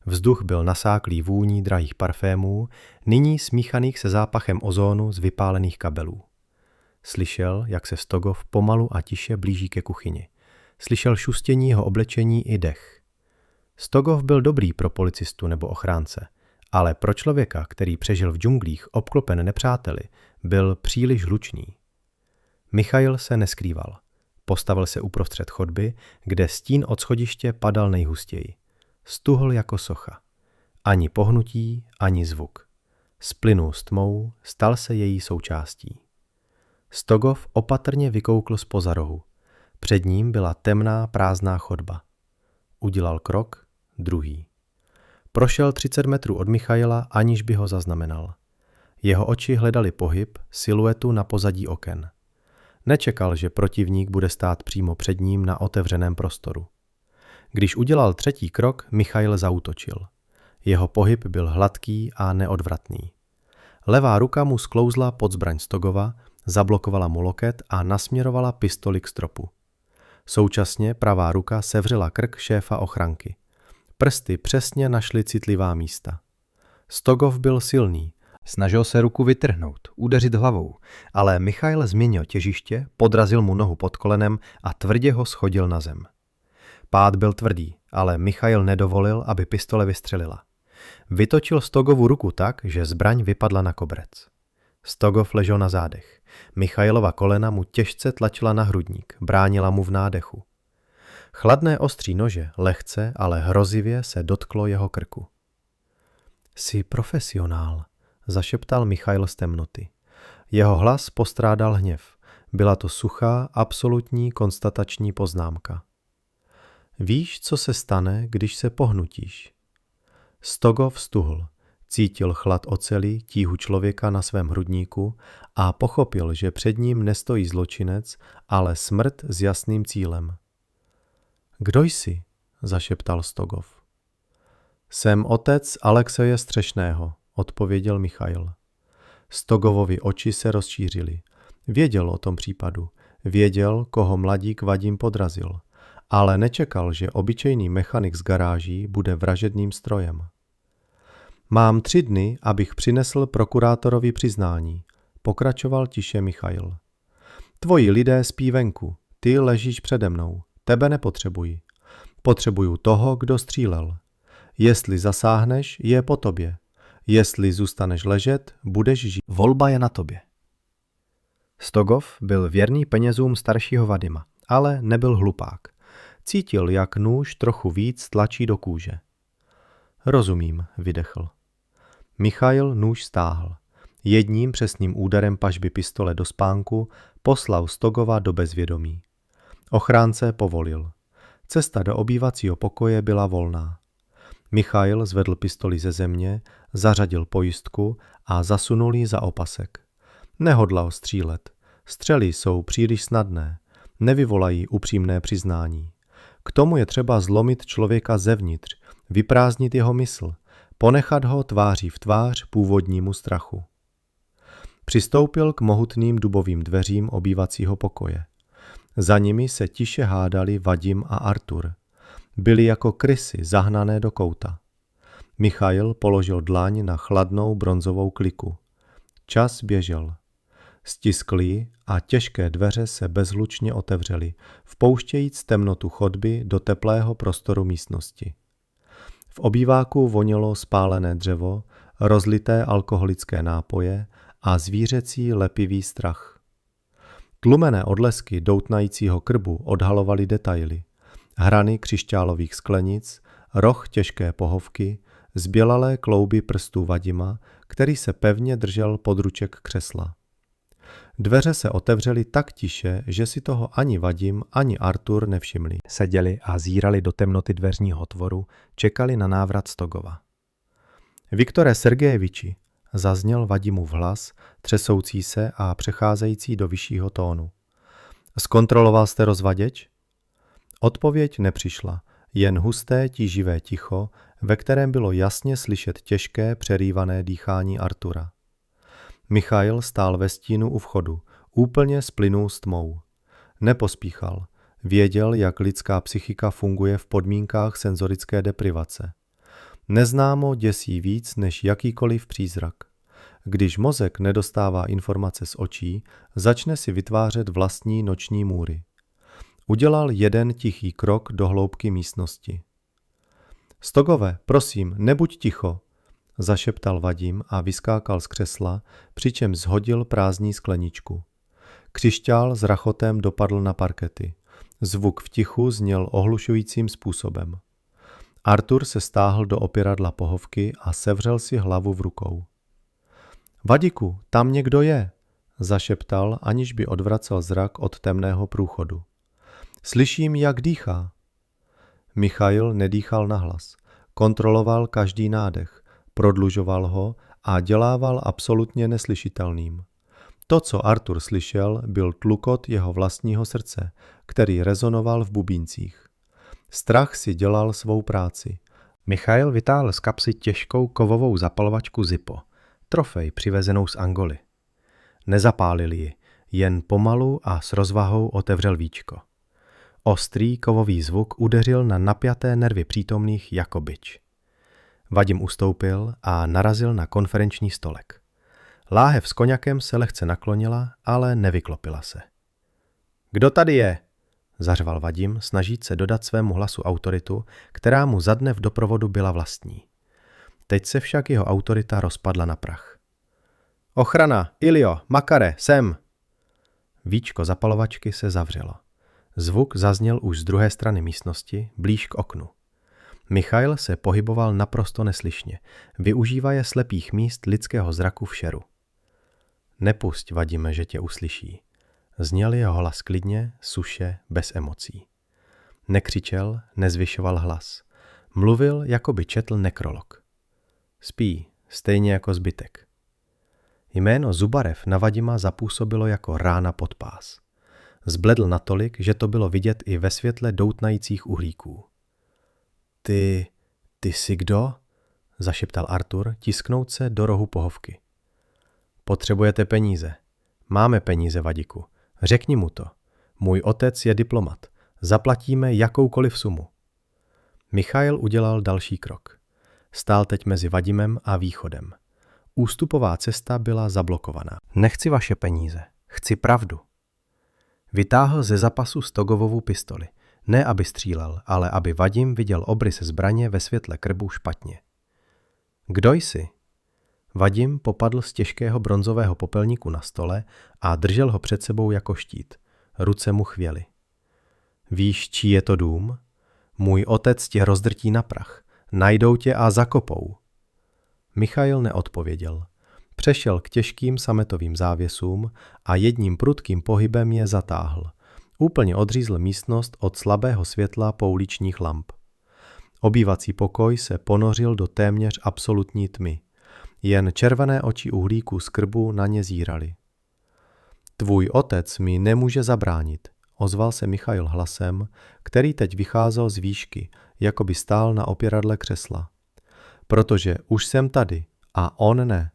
Vzduch byl nasáklý vůní drahých parfémů, nyní smíchaných se zápachem ozónu z vypálených kabelů. Slyšel, jak se Stogov pomalu a tiše blíží ke kuchyni. Slyšel šustění jeho oblečení i dech. Stogov byl dobrý pro policistu nebo ochránce, ale pro člověka, který přežil v džunglích obklopen nepřáteli, byl příliš hlučný. Michail se neskrýval. Postavil se uprostřed chodby, kde stín od schodiště padal nejhustěji. Stuhl jako socha. Ani pohnutí, ani zvuk. Splynul s tmou, stal se její součástí. Stogov opatrně vykoukl zpoza rohu. Před ním byla temná, prázdná chodba. Udělal krok, druhý. Prošel 30 metrů od Michaila, aniž by ho zaznamenal. Jeho oči hledaly pohyb, siluetu na pozadí oken. Nečekal, že protivník bude stát přímo před ním na otevřeném prostoru. Když udělal třetí krok, Michail zaútočil. Jeho pohyb byl hladký a neodvratný. Levá ruka mu sklouzla pod zbraň Stogova, zablokovala mu loket a nasměrovala pistoli k stropu. Současně pravá ruka sevřela krk šéfa ochranky. Prsty přesně našly citlivá místa. Stogov byl silný. Snažil se ruku vytrhnout, udeřit hlavou, ale Michail změnil těžiště, podrazil mu nohu pod kolenem a tvrdě ho shodil na zem. Pád byl tvrdý, ale Michail nedovolil, aby pistole vystřelila. Vytočil Stogovu ruku tak, že zbraň vypadla na koberec. Stogov ležel na zádech. Michailova kolena mu těžce tlačila na hrudník, bránila mu v nádechu. Chladné ostří nože lehce, ale hrozivě se dotklo jeho krku. Jsi profesionál, zašeptal Michail z temnoty. Jeho hlas postrádal hněv. Byla to suchá, absolutní konstatační poznámka. Víš, co se stane, když se pohnutíš? Stogov stuhl. Cítil chlad oceli, tíhu člověka na svém hrudníku a pochopil, že před ním nestojí zločinec, ale smrt s jasným cílem. Kdo jsi? Zašeptal Stogov. Jsem otec Alexeje Střešného, odpověděl Michail. Stogovovi oči se rozšířily. Věděl o tom případu. Věděl, koho mladík Vadim podrazil. Ale nečekal, že obyčejný mechanik z garáží bude vražedným strojem. Mám 3 dny, abych přinesl prokurátorovi přiznání, pokračoval tiše Michail. Tvoji lidé spí venku, ty ležíš přede mnou, tebe nepotřebuji. Potřebuju toho, kdo střílel. Jestli zasáhneš, je po tobě. Jestli zůstaneš ležet, budeš žít. Volba je na tobě. Stogov byl věrný penězům staršího Vadima, ale nebyl hlupák. Cítil, jak nůž trochu víc tlačí do kůže. Rozumím, vydechl. Michail nůž stáhl. Jedním přesným úderem pažby pistole do spánku poslal Stogova do bezvědomí. Ochránce povolil. Cesta do obývacího pokoje byla volná. Michail zvedl pistoli ze země, zařadil pojistku a zasunul ji za opasek. Nehodlal střílet. Střely jsou příliš snadné, nevyvolají upřímné přiznání. K tomu je třeba zlomit člověka zevnitř, vyprázdnit jeho mysl, ponechat ho tváří v tvář původnímu strachu. Přistoupil k mohutným dubovým dveřím obývacího pokoje. Za nimi se tiše hádali Vadim a Artur. Byli jako krysy zahnané do kouta. Michail položil dlaň na chladnou bronzovou kliku. Čas běžel. Stiskl ji a těžké dveře se bezhlučně otevřely, vpouštějíc temnotu chodby do teplého prostoru místnosti. V obýváku vonělo spálené dřevo, rozlité alkoholické nápoje a zvířecí lepivý strach. Tlumené odlesky doutnajícího krbu odhalovaly detaily. Hrany křišťálových sklenic, roh těžké pohovky, zbělalé klouby prstů Vadima, který se pevně držel područek křesla. Dveře se otevřely tak tiše, že si toho ani Vadim, ani Artur nevšimli. Seděli a zírali do temnoty dveřního otvoru, čekali na návrat Stogova. Viktore Sergejeviči, zazněl Vadimův hlas, třesoucí se a přecházející do vyššího tónu. Zkontroloval jste rozvaděč? Odpověď nepřišla, jen husté tíživé ticho, ve kterém bylo jasně slyšet těžké přerývané dýchání Artura. Michail stál ve stínu u vchodu, úplně splynul s tmou. Nepospíchal, věděl, jak lidská psychika funguje v podmínkách senzorické deprivace. Neznámo děsí víc než jakýkoliv přízrak. Když mozek nedostává informace z očí, začne si vytvářet vlastní noční můry. Udělal jeden tichý krok do hloubky místnosti. Stogové, prosím, nebuď ticho, zašeptal Vadim a vyskákal z křesla, přičemž zhodil prázdní skleničku. Křišťál s rachotem dopadl na parkety. Zvuk v tichu zněl ohlušujícím způsobem. Artur se stáhl do opěradla pohovky a sevřel si hlavu v rukou. Vadiku, tam někdo je, zašeptal, aniž by odvracel zrak od temného průchodu. Slyším, jak dýchá. Michail nedýchal nahlas. Kontroloval každý nádech, prodlužoval ho a dělával absolutně neslyšitelným. To, co Artur slyšel, byl tlukot jeho vlastního srdce, který rezonoval v bubíncích. Strach si dělal svou práci. Michail vytáhl z kapsy těžkou kovovou zapalovačku Zippo, trofej přivezenou z Angoly. Nezapálil ji, jen pomalu a s rozvahou otevřel víčko. Ostrý kovový zvuk udeřil na napjaté nervy přítomných jako bič. Vadim ustoupil a narazil na konferenční stolek. Láhev s koněkem se lehce naklonila, ale nevyklopila se. Kdo tady je? Zařval Vadim, snažíc se dodat svému hlasu autoritu, která mu za dne v doprovodu byla vlastní. Teď se však jeho autorita rozpadla na prach. Ochrana, Iljo, Makare, sem! Víčko zapalovačky se zavřelo. Zvuk zazněl už z druhé strany místnosti, blíž k oknu. Michail se pohyboval naprosto neslyšně, využívaje slepých míst lidského zraku v šeru. Nepusť, Vadime, že tě uslyší. Zněl jeho hlas klidně, suše, bez emocí. Nekřičel, nezvyšoval hlas. Mluvil, jako by četl nekrolog. Spí, stejně jako zbytek. Jméno Zubarev na Vadima zapůsobilo jako rána pod pás. Zbledl natolik, že to bylo vidět i ve světle doutnajících uhlíků. Ty jsi kdo? Zašeptal Artur, tisknout se do rohu pohovky. Potřebujete peníze. Máme peníze, Vadiku. Řekni mu to. Můj otec je diplomat. Zaplatíme jakoukoliv sumu. Michail udělal další krok. Stál teď mezi Vadimem a východem. Ústupová cesta byla zablokovaná. Nechci vaše peníze. Chci pravdu. Vytáhl ze zapasu Stogovovu pistoli. Ne, aby střílel, ale aby Vadim viděl obrys zbraně ve světle krbu špatně. Kdo jsi? Vadim popadl z těžkého bronzového popelníku na stole a držel ho před sebou jako štít. Ruce mu chvěly. Víš, čí je to dům? Můj otec tě rozdrtí na prach. Najdou tě a zakopou. Michail neodpověděl. Přešel k těžkým sametovým závěsům a jedním prudkým pohybem je zatáhl. Úplně odřízl místnost od slabého světla pouličních lamp. Obývací pokoj se ponořil do téměř absolutní tmy. Jen červené oči uhlíků z krbu na ně zíraly. Tvůj otec mi nemůže zabránit, ozval se Michail hlasem, který teď vycházel z výšky, jako by stál na opěradle křesla. Protože už jsem tady a on ne.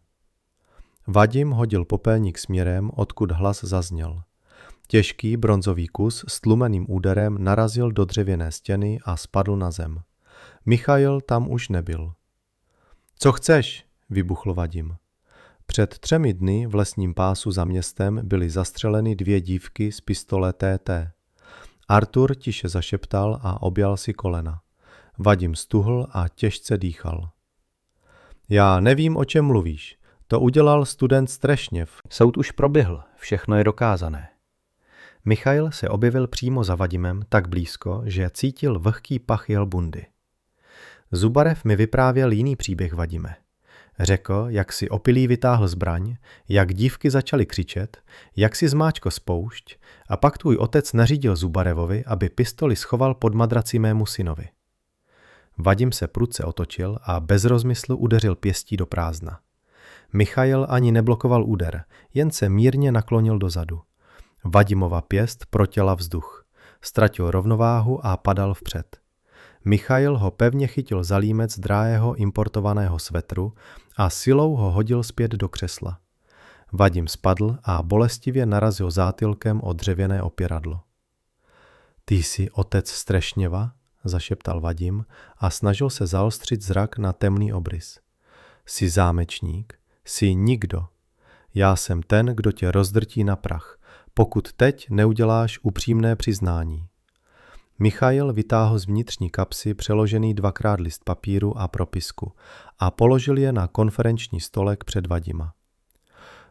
Vadim hodil popelník směrem, odkud hlas zazněl. Těžký bronzový kus s tlumeným úderem narazil do dřevěné stěny a spadl na zem. Michail tam už nebyl. Co chceš? Vybuchl Vadim. Před 3 dny v lesním pásu za městem byly zastřeleny 2 dívky z pistole TT. Artur tiše zašeptal a objal si kolena. Vadim stuhl a těžce dýchal. Já nevím, o čem mluvíš. To udělal student Strešněv. Soud už proběhl, všechno je dokázané. Michail se objevil přímo za Vadimem tak blízko, že cítil vlhký pach jelbundy. Zubarev mi vyprávěl jiný příběh, Vadime. Řekl, jak si opilý vytáhl zbraň, jak dívky začaly křičet, jak si zmáčko spoušť a pak tvůj otec nařídil Zubarevovi, aby pistoli schoval pod madrací mému synovi. Vadim se prudce otočil a bez rozmyslu udeřil pěstí do prázdna. Michail ani neblokoval úder, jen se mírně naklonil dozadu. Vadimova pěst protěla vzduch. Ztratil rovnováhu a padal vpřed. Michail ho pevně chytil za límec drahého importovaného svetru a silou ho hodil zpět do křesla. Vadim spadl a bolestivě narazil zátylkem o dřevěné opěradlo. Ty jsi otec Strešněva? Zašeptal Vadim a snažil se zaostřit zrak na temný obrys. Jsi zámečník? Jsi nikdo. Já jsem ten, kdo tě rozdrtí na prach, pokud teď neuděláš upřímné přiznání. Michail vytáhl z vnitřní kapsy přeložený 2x list papíru a propisku a položil je na konferenční stolek před Vadima.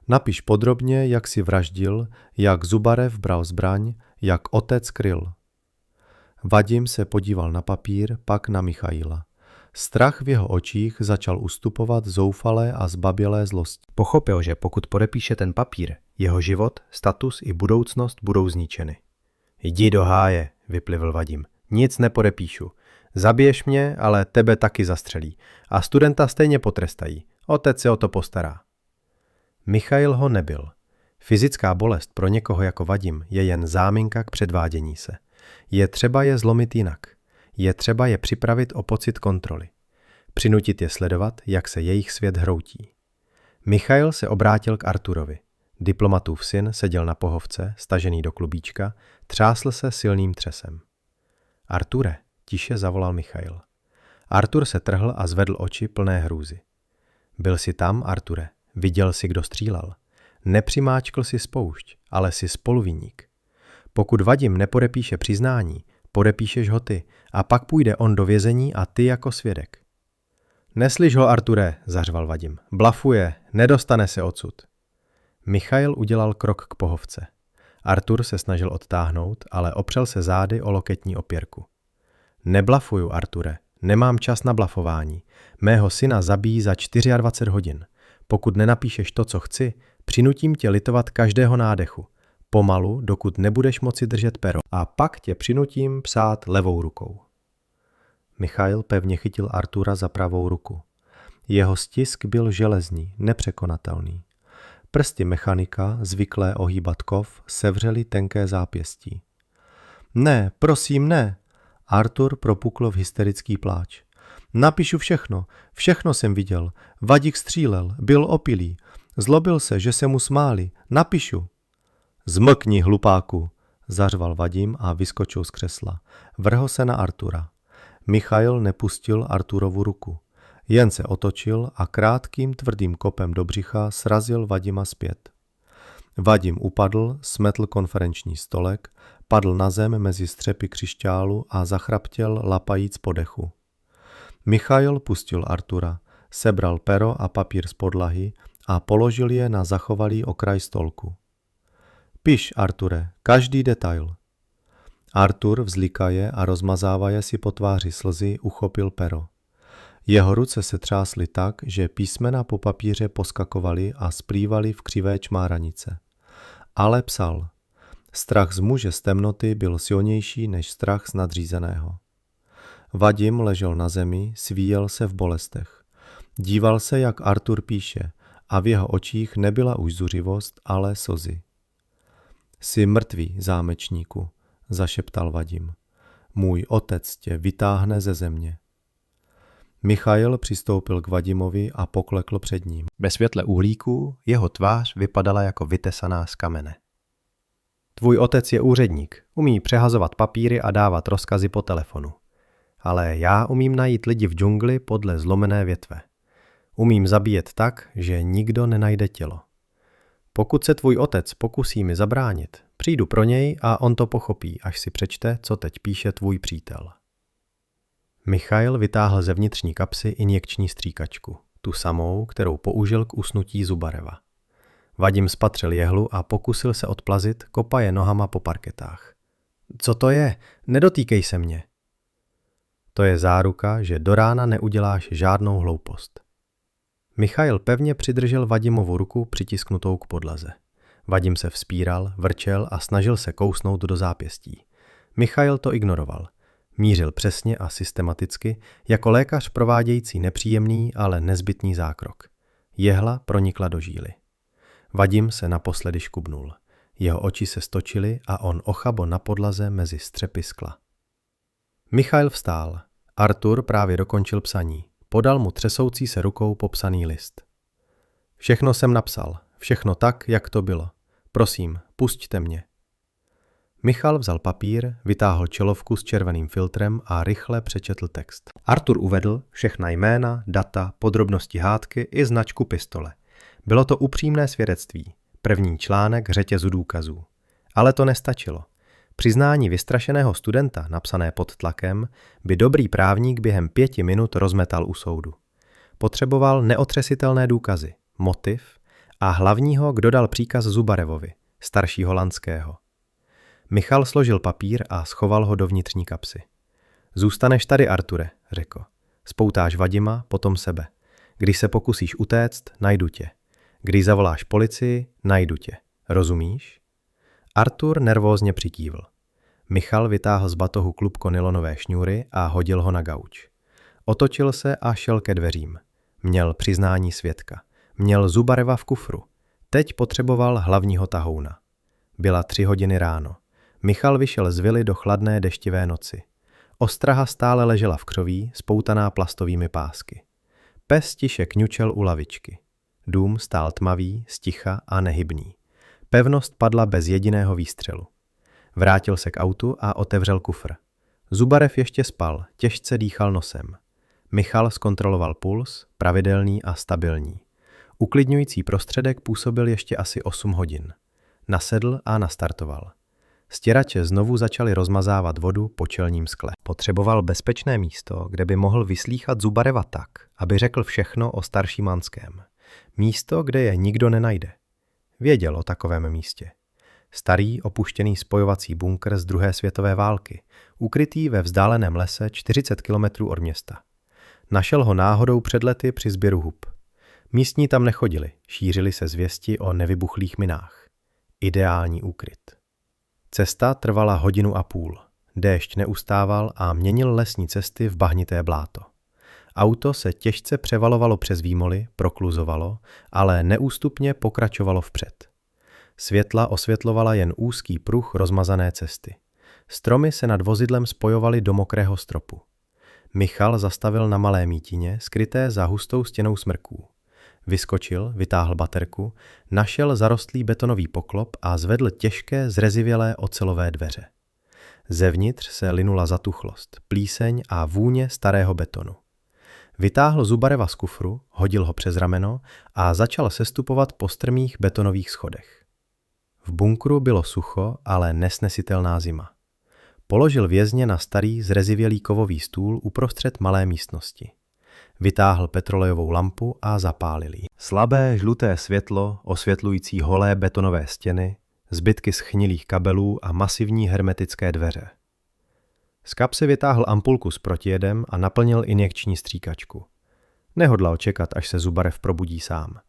Napiš podrobně, jak si vraždil, jak Zubarev bral zbraň, jak otec kryl. Vadim se podíval na papír, pak na Michaila. Strach v jeho očích začal ustupovat zoufalé a zbabělé zlosti. Pochopil, že pokud podepíše ten papír, jeho život, status i budoucnost budou zničeny. Jdi do háje, vyplivl Vadim. Nic nepodepíšu. Zabiješ mě, ale tebe taky zastřelí. A studenta stejně potrestají. Otec se o to postará. Michail ho nebyl. Fyzická bolest pro někoho jako Vadim je jen záminka k předvádění se. Je třeba je zlomit jinak. Je třeba je připravit o pocit kontroly. Přinutit je sledovat, jak se jejich svět hroutí. Michail se obrátil k Arturovi. Diplomatův syn seděl na pohovce, stažený do klubíčka, třásl se silným třesem. Arture, tiše zavolal Michail. Artur se trhl a zvedl oči plné hrůzy. Byl jsi tam, Arture, viděl jsi, kdo střílel. Nepřimáčkl si spoušť, ale jsi spoluviník. Pokud Vadim nepodepíše přiznání, podepíšeš ho ty a pak půjde on do vězení a ty jako svědek. Neslyš ho, Arture, zařval Vadim. Blafuje, nedostane se odsud. Michail udělal krok k pohovce. Artur se snažil odtáhnout, ale opřel se zády o loketní opěrku. Neblafuju, Arture, nemám čas na blafování. Mého syna zabijí za 24 hodin. Pokud nenapíšeš to, co chci, přinutím tě litovat každého nádechu. Pomalu, dokud nebudeš moci držet pero. A pak tě přinutím psát levou rukou. Michail pevně chytil Artura za pravou ruku. Jeho stisk byl železný, nepřekonatelný. Prsty mechanika, zvyklé ohýbat kov, sevřely tenké zápěstí. Ne, prosím, ne. Artur propukl v hysterický pláč. Napíšu všechno, všechno jsem viděl. Vadik střílel, byl opilý. Zlobil se, že se mu smáli. Napíšu. Zmlkni, hlupáku, zařval Vadim a vyskočil z křesla. Vrhl se na Artura. Michail nepustil Arturovu ruku. Jen se otočil a krátkým tvrdým kopem do břicha srazil Vadima zpět. Vadim upadl, smetl konferenční stolek, padl na zem mezi střepy křišťálu a zachraptěl lapajíc po dechu. Michail pustil Artura, sebral pero a papír z podlahy a položil je na zachovalý okraj stolku. Piš, Arture, každý detail. Artur vzlikaje a rozmazávaje si po tváři slzy uchopil pero. Jeho ruce se třásly tak, že písmena po papíře poskakovaly a splývaly v křivé čmáranice. Ale psal. Strach z muže z temnoty byl silnější než strach z nadřízeného. Vadim ležel na zemi, svíjel se v bolestech. Díval se, jak Artur píše, a v jeho očích nebyla už zuřivost, ale slzy. Jsi mrtvý, zámečníku, zašeptal Vadim. Můj otec tě vytáhne ze země. Michail přistoupil k Vadimovi a poklekl před ním. Ve světle uhlíků jeho tvář vypadala jako vytesaná z kamene. Tvůj otec je úředník, umí přehazovat papíry a dávat rozkazy po telefonu. Ale já umím najít lidi v džungli podle zlomené větve. Umím zabíjet tak, že nikdo nenajde tělo. Pokud se tvůj otec pokusí mi zabránit, přijdu pro něj a on to pochopí, až si přečte, co teď píše tvůj přítel. Michail vytáhl ze vnitřní kapsy injekční stříkačku, tu samou, kterou použil k usnutí Zubareva. Vadim spatřil jehlu a pokusil se odplazit, kopaje nohama po parketách. Co to je? Nedotýkej se mě. To je záruka, že do rána neuděláš žádnou hloupost. Michail pevně přidržel Vadimovu ruku přitisknutou k podlaze. Vadim se vzpíral, vrčel a snažil se kousnout do zápěstí. Michail to ignoroval. Mířil přesně a systematicky, jako lékař provádějící nepříjemný, ale nezbytný zákrok. Jehla pronikla do žíly. Vadim se naposledy škubnul. Jeho oči se stočily a on ochabo na podlaze mezi střepy skla. Michail vstál. Artur právě dokončil psaní. Podal mu třesoucí se rukou popsaný list. Všechno jsem napsal, všechno tak, jak to bylo. Prosím, pusťte mě. Michal vzal papír, vytáhl čelovku s červeným filtrem a rychle přečetl text. Artur uvedl všechna jména, data, podrobnosti hádky i značku pistole. Bylo to upřímné svědectví, první článek řetězu důkazů. Ale to nestačilo. Přiznání vystrašeného studenta, napsané pod tlakem, by dobrý právník během 5 minut rozmetal u soudu. Potřeboval neotřesitelné důkazy, motiv a hlavního, kdo dal příkaz Zubarevovi, staršího Lanského. Michal složil papír a schoval ho do vnitřní kapsy. Zůstaneš tady, Arture, řekl. Spoutáš Vadima, potom sebe. Když se pokusíš utéct, najdu tě. Když zavoláš policii, najdu tě. Rozumíš? Artur nervózně přikývl. Michal vytáhl z batohu klubko nylonové šňůry a hodil ho na gauč. Otočil se a šel ke dveřím. Měl přiznání svědka. Měl Zubareva v kufru. Teď potřeboval hlavního tahouna. Byla 3 hodiny ráno. Michal vyšel z vily do chladné deštivé noci. Ostraha stále ležela v křoví, spoutaná plastovými pásky. Pes tiše kňučel u lavičky. Dům stál tmavý, sticha a nehybný. Pevnost padla bez jediného výstřelu. Vrátil se k autu a otevřel kufr. Zubarev ještě spal, těžce dýchal nosem. Michal zkontroloval puls, pravidelný a stabilní. Uklidňující prostředek působil ještě asi 8 hodin. Nasedl a nastartoval. Stěrače znovu začaly rozmazávat vodu po čelním skle. Potřeboval bezpečné místo, kde by mohl vyslýchat Zubareva tak, aby řekl všechno o starším Lanském. Místo, kde je nikdo nenajde. Věděl o takovém místě. Starý, opuštěný spojovací bunkr z 2. světové války, ukrytý ve vzdáleném lese 40 kilometrů od města. Našel ho náhodou před lety při sběru hub. Místní tam nechodili, šířily se zvěsti o nevybuchlých minách. Ideální úkryt. Cesta trvala 1,5 hodiny. Déšť neustával a měnil lesní cesty v bahnité bláto. Auto se těžce převalovalo přes výmoly, prokluzovalo, ale neústupně pokračovalo vpřed. Světla osvětlovala jen úzký pruh rozmazané cesty. Stromy se nad vozidlem spojovaly do mokrého stropu. Michal zastavil na malé mítině, skryté za hustou stěnou smrků. Vyskočil, vytáhl baterku, našel zarostlý betonový poklop a zvedl těžké, zrezivělé ocelové dveře. Zevnitř se linula zatuchlost, plíseň a vůně starého betonu. Vytáhl Zubareva z kufru, hodil ho přes rameno a začal sestupovat po strmých betonových schodech. V bunkru bylo sucho, ale nesnesitelná zima. Položil vězně na starý, zrezivělý kovový stůl uprostřed malé místnosti. Vytáhl petrolejovou lampu a zapálil ji. Slabé žluté světlo, osvětlující holé betonové stěny, zbytky schnilých kabelů a masivní hermetické dveře. Z kapsy vytáhl ampulku s protijedem a naplnil injekční stříkačku. Nehodlal čekat, až se Zubarev probudí sám.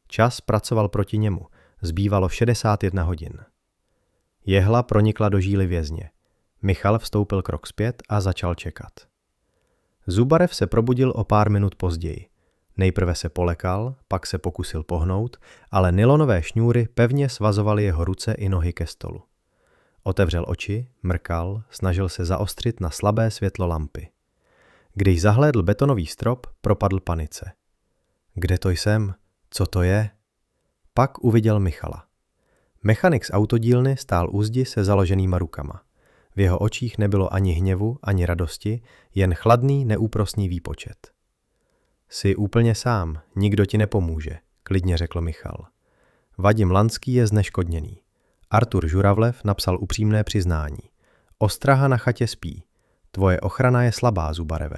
Čas pracoval proti němu, zbývalo 61 hodin. Jehla pronikla do žíly vězně. Michal vstoupil krok zpět a začal čekat. Zubarev se probudil o pár minut později. Nejprve se polekal, pak se pokusil pohnout, ale nylonové šňůry pevně svazovaly jeho ruce i nohy ke stolu. Otevřel oči, mrkal, snažil se zaostřit na slabé světlo lampy. Když zahlédl betonový strop, propadl panice. Kde to jsem? Co to je? Pak uviděl Michala. Mechanik z autodílny stál u zdi se založenýma rukama. V jeho očích nebylo ani hněvu, ani radosti, jen chladný, neúprosný výpočet. Jsi úplně sám, nikdo ti nepomůže, klidně řekl Michal. Vadim Lanský je zneškodněný. Artur Žuravlev napsal upřímné přiznání. Ostraha na chatě spí. Tvoje ochrana je slabá, Zubareve.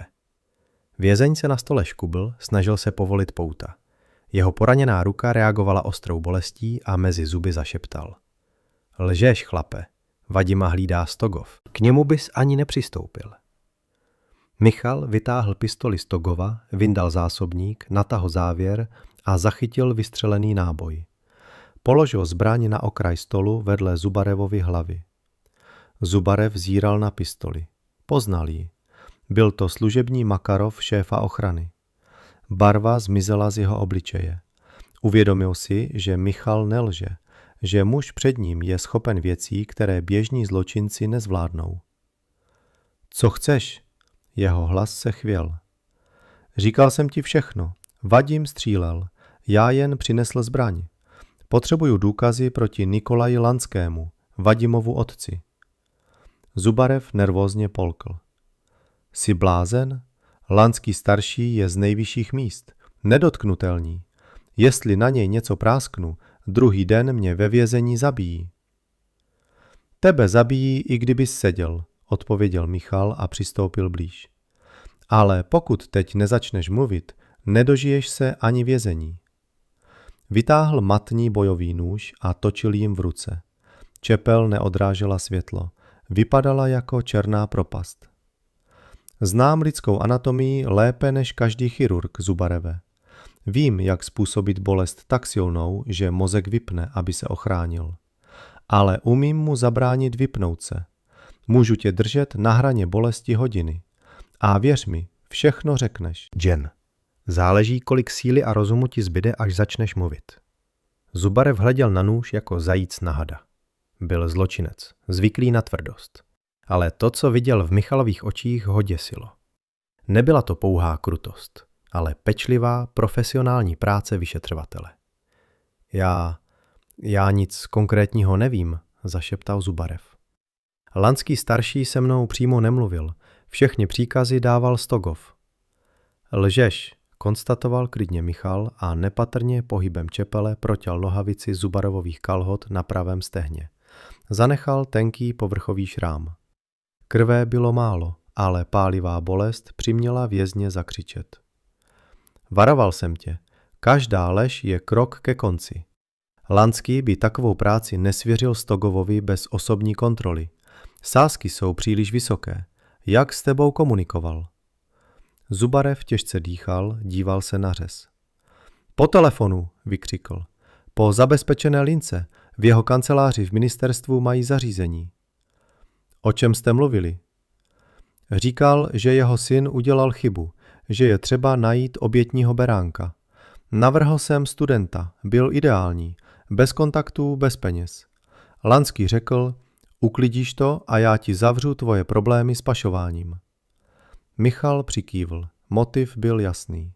Vězeň se na stole škubl, snažil se povolit pouta. Jeho poraněná ruka reagovala ostrou bolestí a mezi zuby zašeptal. Lžeš, chlape. Vadima hlídá Stogov. K němu bys ani nepřistoupil. Michal vytáhl pistoli Stogova, vyndal zásobník, natáhl závěr a zachytil vystřelený náboj. Položil zbraň na okraj stolu vedle Zubarevovy hlavy. Zubarev zíral na pistoli. Poznal ji. Byl to služební Makarov šéfa ochrany. Barva zmizela z jeho obličeje. Uvědomil si, že Michal nelže, že muž před ním je schopen věcí, které běžní zločinci nezvládnou. Co chceš? Jeho hlas se chvěl. Říkal jsem ti všechno. Vadim střílel. Já jen přinesl zbraň. Potřebuju důkazy proti Nikolaji Lanskému, Vadimovu otci. Zubarev nervózně polkl. Jsi blázen? Lanský starší je z nejvyšších míst. Nedotknutelný. Jestli na něj něco prásknu, druhý den mě ve vězení zabijí. Tebe zabijí, i kdybys seděl, odpověděl Michal a přistoupil blíž. Ale pokud teď nezačneš mluvit, nedožiješ se ani vězení. Vytáhl matný bojový nůž a točil jim v ruce. Čepel neodrážela světlo. Vypadala jako černá propast. Znám lidskou anatomii lépe než každý chirurg, Zubareve. Vím, jak způsobit bolest tak silnou, že mozek vypne, aby se ochránil. Ale umím mu zabránit vypnout se. Můžu tě držet na hraně bolesti hodiny. A věř mi, všechno řekneš. Jen. Záleží, kolik síly a rozumu ti zbyde, až začneš mluvit. Zubarev hleděl na nůž jako zajíc na hada. Byl zločinec, zvyklý na tvrdost. Ale to, co viděl v Michalových očích, ho děsilo. Nebyla to pouhá krutost, ale pečlivá, profesionální práce vyšetřovatele. Já nic konkrétního nevím, zašeptal Zubarev. Lanský starší se mnou přímo nemluvil, všechny příkazy dával Stogov. Lžeš, konstatoval klidně Michal a nepatrně pohybem čepele proťal nohavici Zubarevových kalhot na pravém stehně. Zanechal tenký povrchový šrám. Krve bylo málo, ale pálivá bolest přiměla vězně zakřičet. Varoval jsem tě, každá lež je krok ke konci. Lanský by takovou práci nesvěřil Stogovovi bez osobní kontroly. Sázky jsou příliš vysoké. Jak s tebou komunikoval? Zubarev těžce dýchal, díval se na řez. Po telefonu, vykřikl. Po zabezpečené lince, v jeho kanceláři v ministerstvu mají zařízení. O čem jste mluvili? Říkal, že jeho syn udělal chybu, že je třeba najít obětního beránka. Navrhl jsem studenta, byl ideální, bez kontaktů, bez peněz. Lanský řekl, uklidíš to a já ti zavřu tvoje problémy s pašováním. Michal přikývl, motiv byl jasný.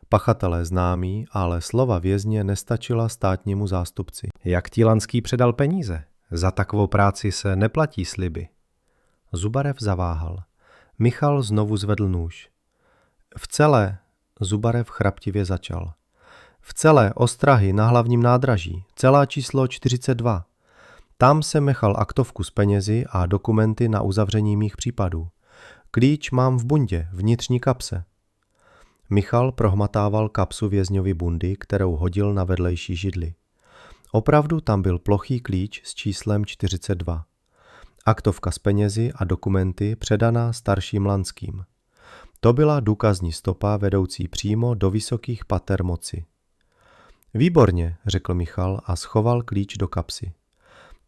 Pachatelé známí, ale slova vězně nestačila státnímu zástupci. Jak ti Lanský předal peníze? Za takovou práci se neplatí sliby. Zubarev zaváhal. Michal znovu zvedl nůž. Zubarev chraptivě začal. V celé ostrahy na hlavním nádraží, celá číslo 42. Tam jsem nechal aktovku s penězi a dokumenty na uzavření mých případů. Klíč mám v bundě, vnitřní kapse. Michal prohmatával kapsu vězňovy bundy, kterou hodil na vedlejší židli. Opravdu tam byl plochý klíč s číslem 42. Aktovka s penězi a dokumenty předaná starším Lanským. To byla důkazní stopa vedoucí přímo do vysokých pater moci. Výborně, řekl Michal a schoval klíč do kapsy.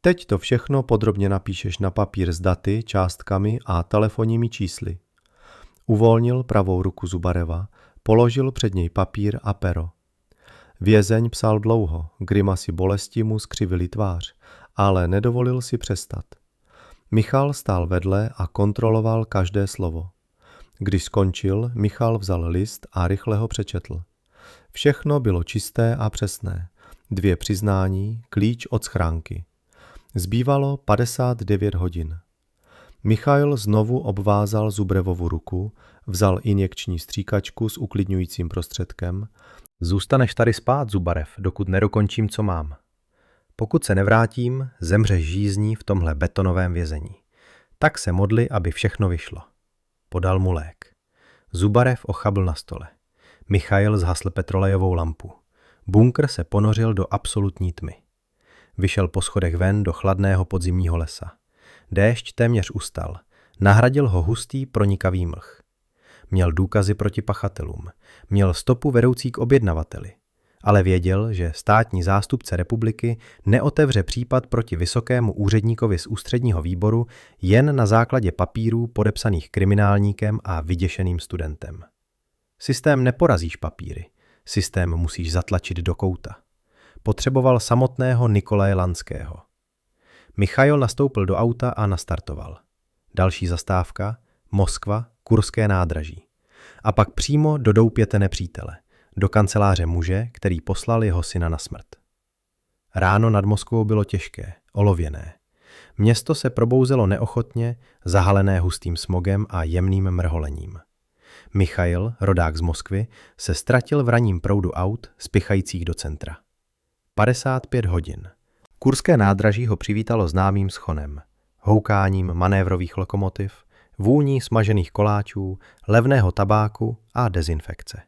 Teď to všechno podrobně napíšeš na papír s daty, částkami a telefonními čísly. Uvolnil pravou ruku Zubareva, položil před něj papír a pero. Vězeň psal dlouho, grimasy bolesti mu skřivily tvář, ale nedovolil si přestat. Michal stál vedle a kontroloval každé slovo. Když skončil, Michal vzal list a rychle ho přečetl. Všechno bylo čisté a přesné. 2 přiznání, klíč od schránky. Zbývalo 59 hodin. Michail znovu obvázal Zubrevovu ruku, vzal injekční stříkačku s uklidňujícím prostředkem. Zůstaneš tady spát, Zubarev, dokud nedokončím, co mám. Pokud se nevrátím, zemřeš žízní v tomhle betonovém vězení. Tak se modli, aby všechno vyšlo. Podal mu lék. Zubarev ochabl na stole. Michail zhasl petrolejovou lampu. Bunkr se ponořil do absolutní tmy. Vyšel po schodech ven do chladného podzimního lesa. Déšť téměř ustal. Nahradil ho hustý pronikavý mlh. Měl důkazy proti pachatelům. Měl stopu vedoucí k objednavateli. Ale věděl, že státní zástupce republiky neotevře případ proti vysokému úředníkovi z ústředního výboru jen na základě papírů podepsaných kriminálníkem a vyděšeným studentem. Systém neporazíš papíry. Systém musíš zatlačit do kouta. Potřeboval samotného Nikolaje Lanského. Michail nastoupil do auta a nastartoval. Další zastávka, Moskva, Kurské nádraží. A pak přímo do doupěte nepřítele, do kanceláře muže, který poslal jeho syna na smrt. Ráno nad Moskvou bylo těžké, olověné. Město se probouzelo neochotně, zahalené hustým smogem a jemným mrholením. Michail, rodák z Moskvy, se ztratil v ranním proudu aut spěchajících do centra. 55 hodin. Kurské nádraží ho přivítalo známým schonem, houkáním manévrových lokomotiv, vůní smažených koláčů, levného tabáku a dezinfekce.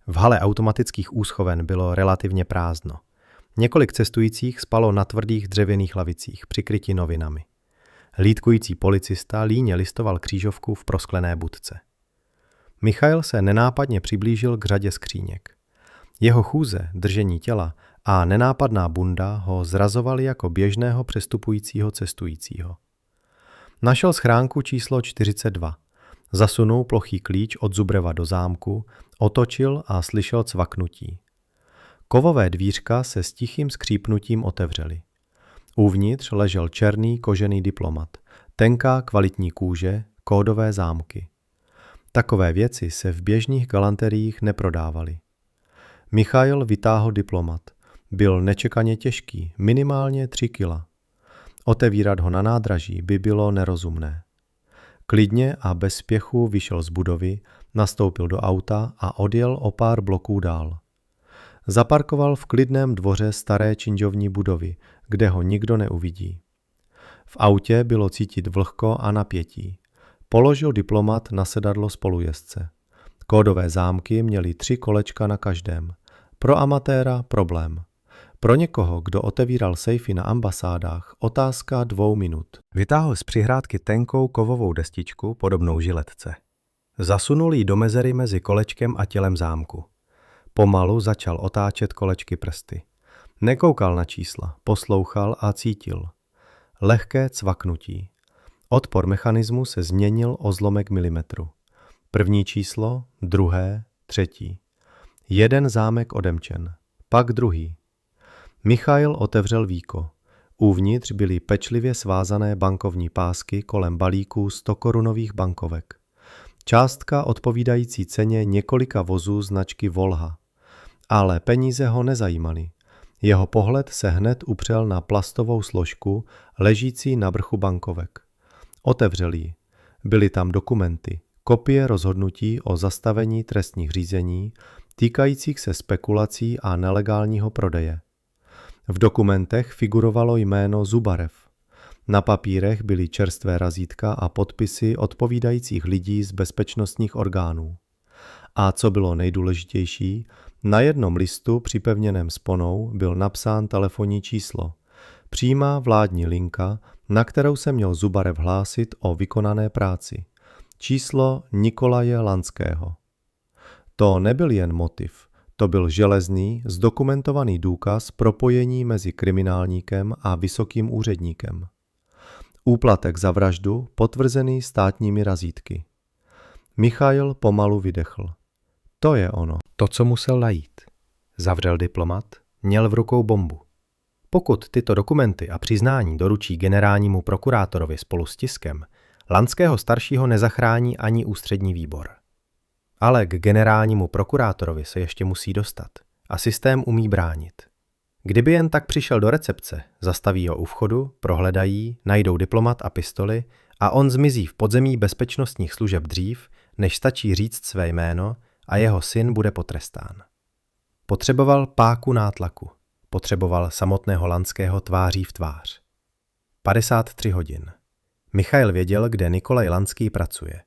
V hale automatických úschoven bylo relativně prázdno. Několik cestujících spalo na tvrdých dřevěných lavicích, přikryti novinami. Hlídkující policista líně listoval křížovku v prosklené budce. Michail se nenápadně přiblížil k řadě skříněk. Jeho chůze, držení těla a nenápadná bunda ho zrazovaly jako běžného přestupujícího cestujícího. Našel schránku číslo 42. Zasunul plochý klíč od Zubreva do zámku, otočil a slyšel cvaknutí. Kovové dvířka se s tichým skřípnutím otevřely. Uvnitř ležel černý kožený diplomat, tenká kvalitní kůže, kódové zámky. Takové věci se v běžných galanteriích neprodávaly. Michail vytáhl diplomat. Byl nečekaně těžký, minimálně 3 kila. Otevírat ho na nádraží by bylo nerozumné. Klidně a bez spěchu vyšel z budovy, nastoupil do auta a odjel o pár bloků dál. Zaparkoval v klidném dvoře staré činžovní budovy, kde ho nikdo neuvidí. V autě bylo cítit vlhko a napětí. Položil diplomat na sedadlo spolujezdce. Kódové zámky měly 3 kolečka na každém. Pro amatéra problém. Pro někoho, kdo otevíral sejfy na ambasádách, otázka 2 minut. Vytáhl z přihrádky tenkou kovovou destičku podobnou žiletce. Zasunul ji do mezery mezi kolečkem a tělem zámku. Pomalu začal otáčet kolečky prsty. Nekoukal na čísla, poslouchal a cítil. Lehké cvaknutí. Odpor mechanismu se změnil o zlomek milimetru. První číslo, druhé, třetí. Jeden zámek odemčen, pak druhý. Michail otevřel víko. Uvnitř byly pečlivě svázané bankovní pásky kolem balíků 100korunových bankovek. Částka odpovídající ceně několika vozů značky Volha. Ale peníze ho nezajímaly. Jeho pohled se hned upřel na plastovou složku ležící na vrchu bankovek. Otevřel ji. Byly tam dokumenty, kopie rozhodnutí o zastavení trestních řízení týkajících se spekulací a nelegálního prodeje. V dokumentech figurovalo jméno Zubarev. Na papírech byly čerstvé razítka a podpisy odpovídajících lidí z bezpečnostních orgánů. A co bylo nejdůležitější, na jednom listu připevněném sponou byl napsán telefonní číslo. Přímá vládní linka, na kterou se měl Zubarev hlásit o vykonané práci. Číslo Nikolaje Lanského. To nebyl jen motiv, To byl železný, zdokumentovaný důkaz propojení mezi kriminálníkem a vysokým úředníkem. Úplatek za vraždu potvrzený státními razítky. Michail pomalu vydechl. To je ono. To, co musel najít. Zavřel diplomat, měl v rukou bombu. Pokud tyto dokumenty a přiznání doručí generálnímu prokurátorovi spolu s tiskem, Lanského staršího nezachrání ani ústřední výbor. Ale k generálnímu prokurátorovi se ještě musí dostat a systém umí bránit. Kdyby jen tak přišel do recepce, zastaví ho u vchodu, prohledají, najdou diplomat a pistoli a on zmizí v podzemí bezpečnostních služeb dřív, než stačí říct své jméno a jeho syn bude potrestán. Potřeboval páku nátlaku. Potřeboval samotného Lanského tváří v tvář. 53 hodin. Michail věděl, kde Nikolaj Lanský pracuje.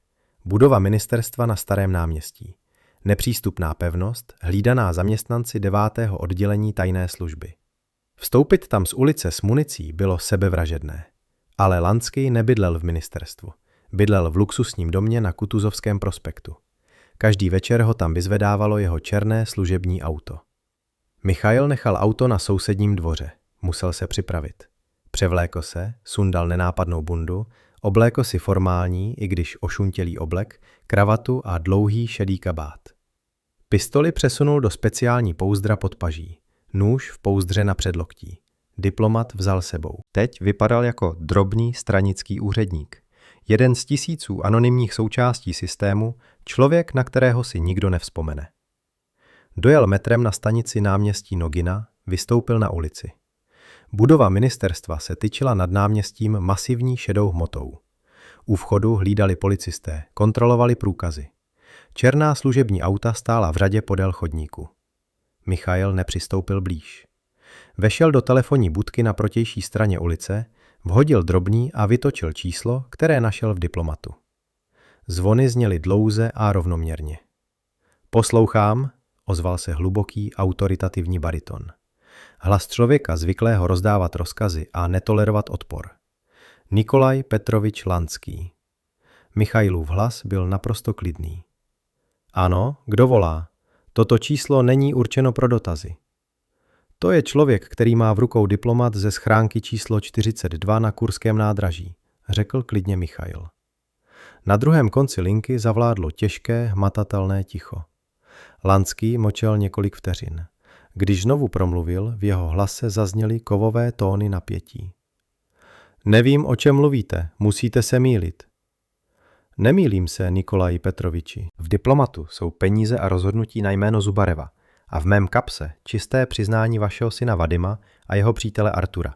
Budova ministerstva na Starém náměstí. Nepřístupná pevnost, hlídaná zaměstnanci 9. oddělení tajné služby. Vstoupit tam z ulice s municí bylo sebevražedné. Ale Lanský nebydlel v ministerstvu. Bydlel v luxusním domě na Kutuzovském prospektu. Každý večer ho tam vyzvedávalo jeho černé služební auto. Michail nechal auto na sousedním dvoře. Musel se připravit. Převlékl se, sundal nenápadnou bundu, oblékl si formální, i když ošuntělý oblek, kravatu a dlouhý šedý kabát. Pistoli přesunul do speciální pouzdra pod paží. Nůž v pouzdře na předloktí. Diplomat vzal sebou. Teď vypadal jako drobný stranický úředník. Jeden z tisíců anonymních součástí systému, člověk, na kterého si nikdo nevzpomene. Dojel metrem na stanici náměstí Nogina, vystoupil na ulici. Budova ministerstva se tyčila nad náměstím masivní šedou hmotou. U vchodu hlídali policisté, kontrolovali průkazy. Černá služební auta stála v řadě podél chodníku. Michail nepřistoupil blíž. Vešel do telefonní budky na protější straně ulice, vhodil drobný a vytočil číslo, které našel v diplomatu. Zvony zněly dlouze a rovnoměrně. Poslouchám, ozval se hluboký, autoritativní bariton. Hlas člověka zvyklého rozdávat rozkazy a netolerovat odpor. Nikolaj Petrovič Lanský. Michailův hlas byl naprosto klidný. Ano, kdo volá? Toto číslo není určeno pro dotazy. To je člověk, který má v rukou diplomat ze schránky číslo 42 na Kurském nádraží, řekl klidně Michail. Na druhém konci linky zavládlo těžké, hmatatelné ticho. Lanský mlčel několik vteřin. Když znovu promluvil, v jeho hlase zazněly kovové tóny napětí. Nevím, o čem mluvíte, musíte se mýlit. Nemýlím se, Nikolaji Petroviči. V diplomatu jsou peníze a rozhodnutí na jméno Zubareva a v mém kapse čisté přiznání vašeho syna Vadima a jeho přítele Artura.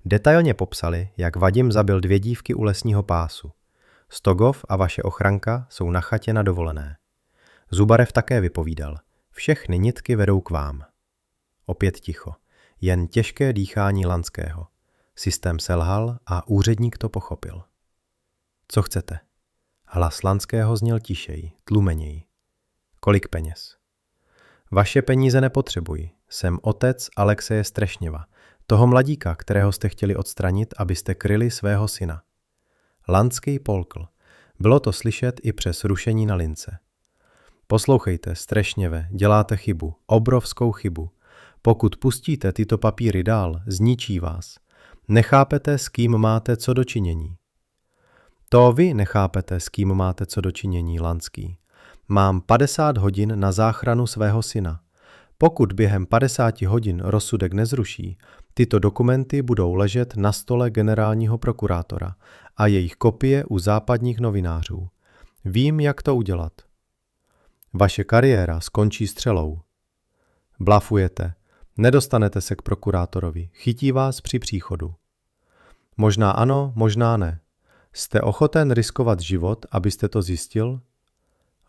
Detailně popsali, jak Vadim zabil 2 dívky u lesního pásu. Stogov a vaše ochranka jsou na chatě na dovolené. Zubarev také vypovídal. Všechny nitky vedou k vám. Opět ticho. Jen těžké dýchání Lanského. Systém selhal a úředník to pochopil. Co chcete? Hlas Lanského zněl tišeji, tlumeněji. Kolik peněz? Vaše peníze nepotřebuji. Jsem otec Alexeje Strešněva, toho mladíka, kterého jste chtěli odstranit, abyste kryli svého syna. Lanský polkl. Bylo to slyšet i přes rušení na lince. Poslouchejte, Strešněve, děláte chybu, obrovskou chybu. Pokud pustíte tyto papíry dál, zničí vás. Nechápete, s kým máte co dočinění. To vy nechápete, s kým máte co dočinění, Lanský. Mám 50 hodin na záchranu svého syna. Pokud během 50 hodin rozsudek nezruší, tyto dokumenty budou ležet na stole generálního prokurátora a jejich kopie u západních novinářů. Vím, jak to udělat. Vaše kariéra skončí střelou. Blafujete. Nedostanete se k prokurátorovi. Chytí vás při příchodu. Možná ano, možná ne. Jste ochoten riskovat život, abyste to zjistil?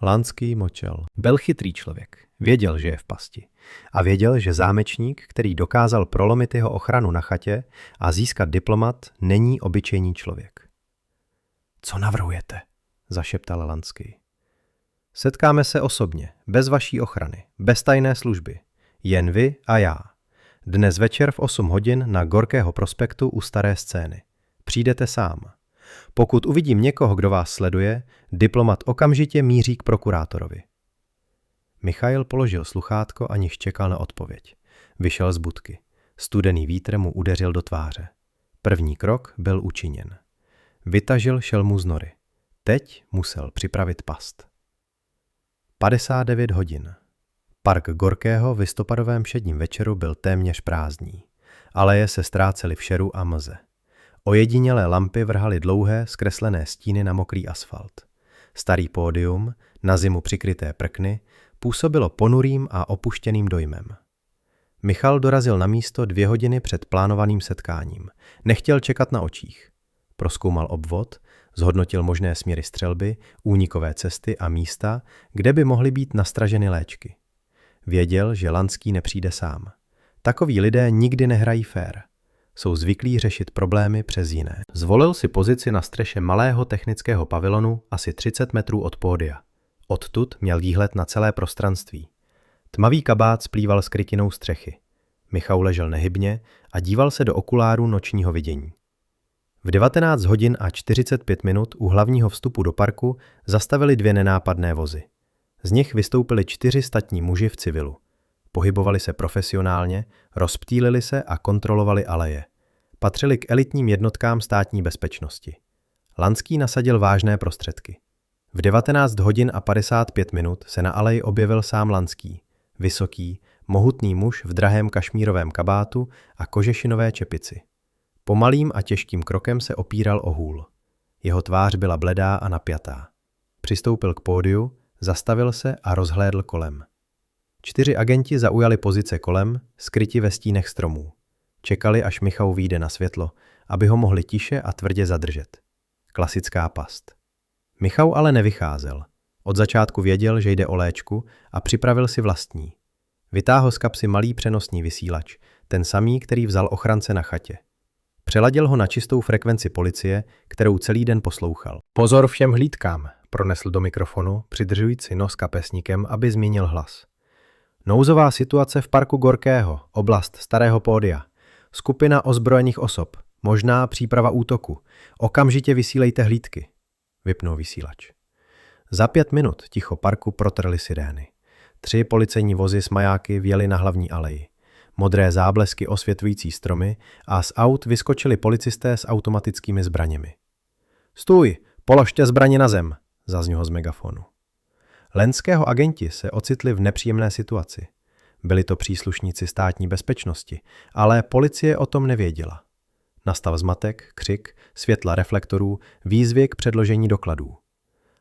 Lanský mlčel. Byl chytrý člověk. Věděl, že je v pasti. A věděl, že zámečník, který dokázal prolomit jeho ochranu na chatě a získat diplomat, není obyčejný člověk. Co navrhujete? Zašeptal Lanský. Setkáme se osobně, bez vaší ochrany, bez tajné služby. Jen vy a já. Dnes večer v 8 hodin na Gorkého prospektu u Staré scény. Přijdete sám. Pokud uvidím někoho, kdo vás sleduje, diplomat okamžitě míří k prokurátorovi. Michail položil sluchátko, aniž čekal na odpověď. Vyšel z budky. Studený vítr mu udeřil do tváře. První krok byl učiněn. Vytažil šelmu z nory. Teď musel připravit past. 59 hodin. Park Gorkého v listopadovém všedním večeru byl téměř prázdný. Aleje se ztrácely v šeru a mlze. Ojedinělé lampy vrhaly dlouhé, zkreslené stíny na mokrý asfalt. Starý pódium, na zimu přikryté prkny, působilo ponurým a opuštěným dojmem. Michal dorazil na místo 2 hodiny před plánovaným setkáním. Nechtěl čekat na očích. Prozkoumal obvod, zhodnotil možné směry střelby, únikové cesty a místa, kde by mohly být nastraženy léčky. Věděl, že Lanský nepřijde sám. Takoví lidé nikdy nehrají fér. Jsou zvyklí řešit problémy přes jiné. Zvolil si pozici na střeše malého technického pavilonu asi 30 metrů od pódia. Odtud měl výhled na celé prostranství. Tmavý kabát splýval s krytinou střechy. Michal ležel nehybně a díval se do okulárů nočního vidění. V 19 hodin a 45 minut u hlavního vstupu do parku zastavili 2 nenápadné vozy. Z nich vystoupili 4 statní muži v civilu. Pohybovali se profesionálně, rozptýlili se a kontrolovali aleje. Patřili k elitním jednotkám státní bezpečnosti. Lanský nasadil vážné prostředky. V 19 hodin a 55 minut se na aleji objevil sám Lanský. Vysoký, mohutný muž v drahém kašmírovém kabátu a kožešinové čepici. Pomalým a těžkým krokem se opíral o hůl. Jeho tvář byla bledá a napjatá. Přistoupil k pódiu, zastavil se a rozhlédl kolem. 4 agenti zaujali pozice kolem, skryti ve stínech stromů. Čekali, až Michal vyjde na světlo, aby ho mohli tiše a tvrdě zadržet. Klasická past. Michal ale nevycházel. Od začátku věděl, že jde o léčku a připravil si vlastní. Vytáhl z kapsy malý přenosný vysílač, ten samý, který vzal ochrance na chatě. Přeladil ho na čistou frekvenci policie, kterou celý den poslouchal. Pozor všem hlídkám, pronesl do mikrofonu, přidržujíc nos kapesníkem, aby změnil hlas. Nouzová situace v parku Gorkého, oblast Starého pódia. Skupina ozbrojených osob, možná příprava útoku. Okamžitě vysílejte hlídky. Vypnul vysílač. Za 5 minut ticho parku protrly sirény. 3 policejní vozy s majáky vjeli na hlavní aleji. Modré záblesky osvětlující stromy a z aut vyskočili policisté s automatickými zbraněmi. Stůj, položte zbraně na zem, zaznělo z megafonu. Lenského agenti se ocitli v nepříjemné situaci. Byli to příslušníci státní bezpečnosti, ale policie o tom nevěděla. Nastal zmatek, křik, světla reflektorů, výzvy k předložení dokladů.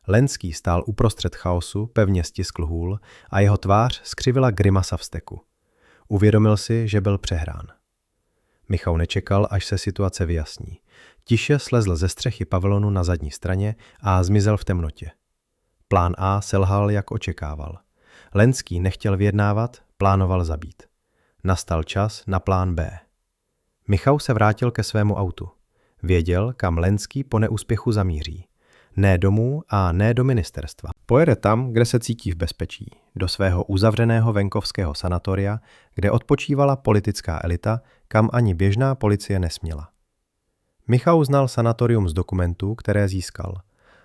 Lenský stál uprostřed chaosu, pevně stiskl hůl a jeho tvář skřivila grimasa vzteku. Uvědomil si, že byl přehrán. Michal nečekal, až se situace vyjasní. Tiše slezl ze střechy pavilonu na zadní straně a zmizel v temnotě. Plán A selhal, jak očekával. Lenský nechtěl vyjednávat, plánoval zabít. Nastal čas na plán B. Michal se vrátil ke svému autu. Věděl, kam Lenský po neúspěchu zamíří. Ne domů a ne do ministerstva. Pojede tam, kde se cítí v bezpečí, do svého uzavřeného venkovského sanatoria, kde odpočívala politická elita, kam ani běžná policie nesměla. Michal znal sanatorium z dokumentů, které získal.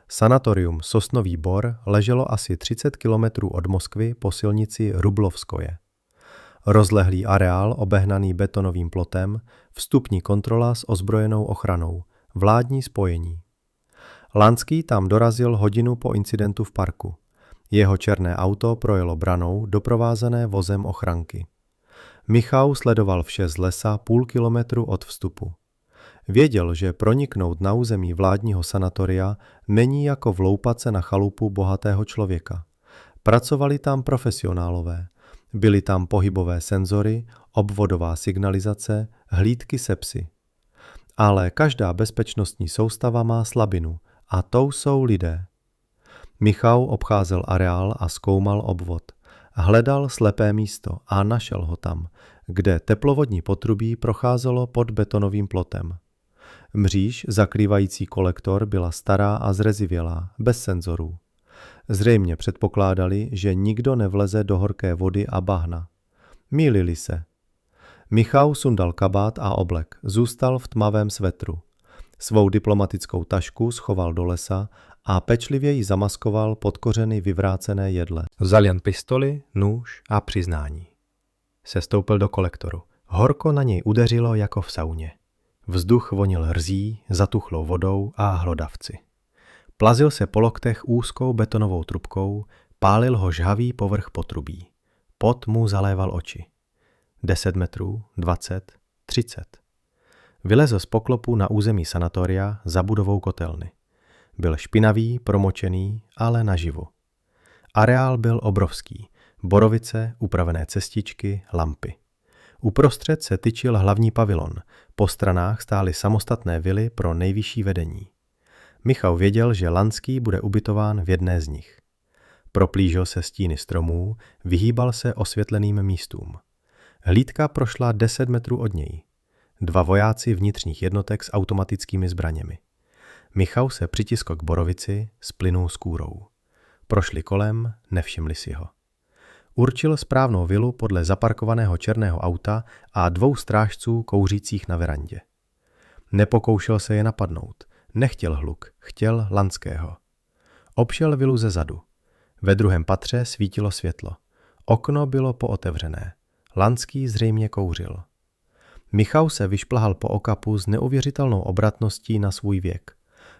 Sanatorium Sosnový Bor leželo asi 30 kilometrů od Moskvy po silnici Rublovskoje. Rozlehlý areál obehnaný betonovým plotem, vstupní kontrola s ozbrojenou ochranou, vládní spojení. Lanský tam dorazil hodinu po incidentu v parku. Jeho černé auto projelo branou, doprovázené vozem ochranky. Michal sledoval vše z lesa půl kilometru od vstupu. Věděl, že proniknout na území vládního sanatoria není jako vloupat se na chalupu bohatého člověka. Pracovali tam profesionálové. Byly tam pohybové senzory, obvodová signalizace, hlídky se psy. Ale každá bezpečnostní soustava má slabinu a tou jsou lidé. Michal obcházel areál a zkoumal obvod. Hledal slepé místo a našel ho tam, kde teplovodní potrubí procházelo pod betonovým plotem. Mříž zakrývající kolektor byla stará a zrezivělá, bez senzorů. Zřejmě předpokládali, že nikdo nevleze do horké vody a bahna. Mýlili se. Michal sundal kabát a oblek, zůstal v tmavém svetru. Svou diplomatickou tašku schoval do lesa a pečlivě ji zamaskoval pod kořeny vyvrácené jedle. Vzal jen pistoli, nůž a přiznání. Sestoupil do kolektoru. Horko na něj udeřilo jako v sauně. Vzduch vonil rzí, zatuchlou vodou a hlodavci. Plazil se po loktech úzkou betonovou trubkou, pálil ho žhavý povrch potrubí. Pot mu zaléval oči. 10 metrů, 20, 30. Vylezl z poklopu na území sanatoria za budovou kotelny. Byl špinavý, promočený, ale naživu. Areál byl obrovský. Borovice, upravené cestičky, lampy. Uprostřed se tyčil hlavní pavilon. Po stranách stály samostatné vily pro nejvyšší vedení. Michał věděl, že Lanský bude ubytován v jedné z nich. Proplížil se stíny stromů, vyhýbal se osvětleným místům. Hlídka prošla 10 metrů od něj. 2 vojáci vnitřních jednotek s automatickými zbraněmi. Michał se přitiskl k borovici, splynul s kůrou. Prošli kolem, nevšimli si ho. Určil správnou vilu podle zaparkovaného černého auta a 2 strážců kouřících na verandě. Nepokoušel se je napadnout, nechtěl hluk, chtěl Lanského. Obšel vilu ze zadu. Ve druhém patře svítilo světlo. Okno bylo pootevřené. Lanský zřejmě kouřil. Michał se vyšplhal po okapu s neuvěřitelnou obratností na svůj věk.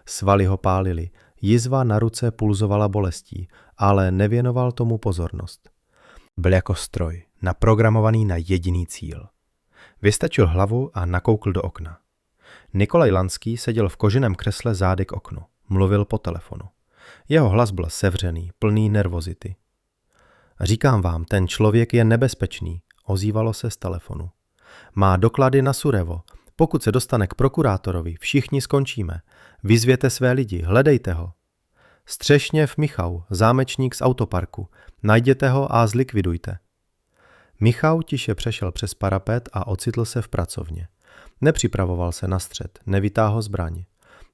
Svaly ho pálily, jizva na ruce pulzovala bolestí, ale nevěnoval tomu pozornost. Byl jako stroj, naprogramovaný na jediný cíl. Vystačil hlavu a nakoukl do okna. Nikolaj Lanský seděl v koženém křesle zády k oknu. Mluvil po telefonu. Jeho hlas byl sevřený, plný nervozity. Říkám vám, ten člověk je nebezpečný, ozývalo se z telefonu. Má doklady na Surevo. Pokud se dostane k prokurátorovi, všichni skončíme. Vyzvěte své lidi, hledejte ho. Střešněv Michał, zámečník z autoparku. Najděte ho a zlikvidujte. Michał tiše přešel přes parapet a ocitl se v pracovně. Nepřipravoval se na střet, nevytáhl zbraň.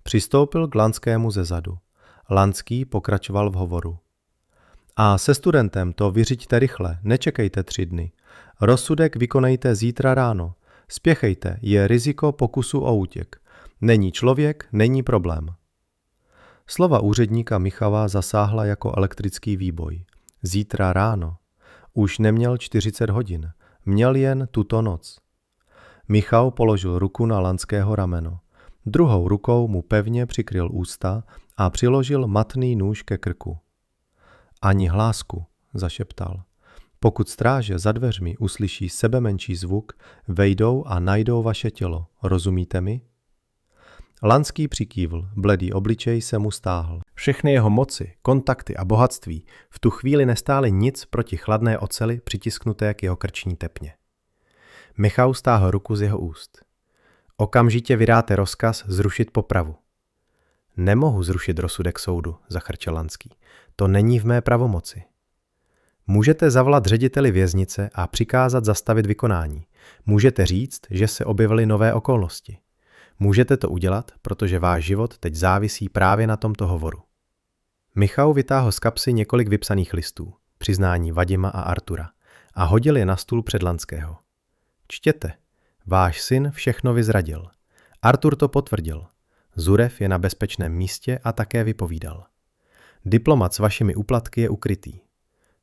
Přistoupil k Lanskému ze zadu. Lanský pokračoval v hovoru. A se studentem to vyřiďte rychle, nečekejte 3 dny. Rozsudek vykonejte zítra ráno. Spěchejte, je riziko pokusu o útěk. Není člověk, není problém. Slova úředníka Michała zasáhla jako elektrický výboj. Zítra ráno. Už neměl 40 hodin, měl jen tuto noc. Michał položil ruku na Lanského rameno. Druhou rukou mu pevně přikryl ústa a přiložil matný nůž ke krku. Ani hlásku, zašeptal. Pokud stráže za dveřmi uslyší sebemenší zvuk, vejdou a najdou vaše tělo. Rozumíte mi? Lanský přikývl, bledý obličej se mu stáhl. Všechny jeho moci, kontakty a bohatství v tu chvíli nestály nic proti chladné oceli přitisknuté k jeho krční tepně. Michał stáhl ruku z jeho úst. Okamžitě vydáte rozkaz zrušit popravu. Nemohu zrušit rozsudek soudu, zachrčel Lanský. To není v mé pravomoci. Můžete zavolat řediteli věznice a přikázat zastavit vykonání. Můžete říct, že se objevily nové okolnosti. Můžete to udělat, protože váš život teď závisí právě na tomto hovoru. Michał vytáhl z kapsy několik vypsaných listů, přiznání Vadima a Artura, a hodil je na stůl před Lanského. Čtěte. Váš syn všechno vyzradil. Artur to potvrdil. Zurev je na bezpečném místě a také vypovídal. Diplomat s vašimi úplatky je ukrytý.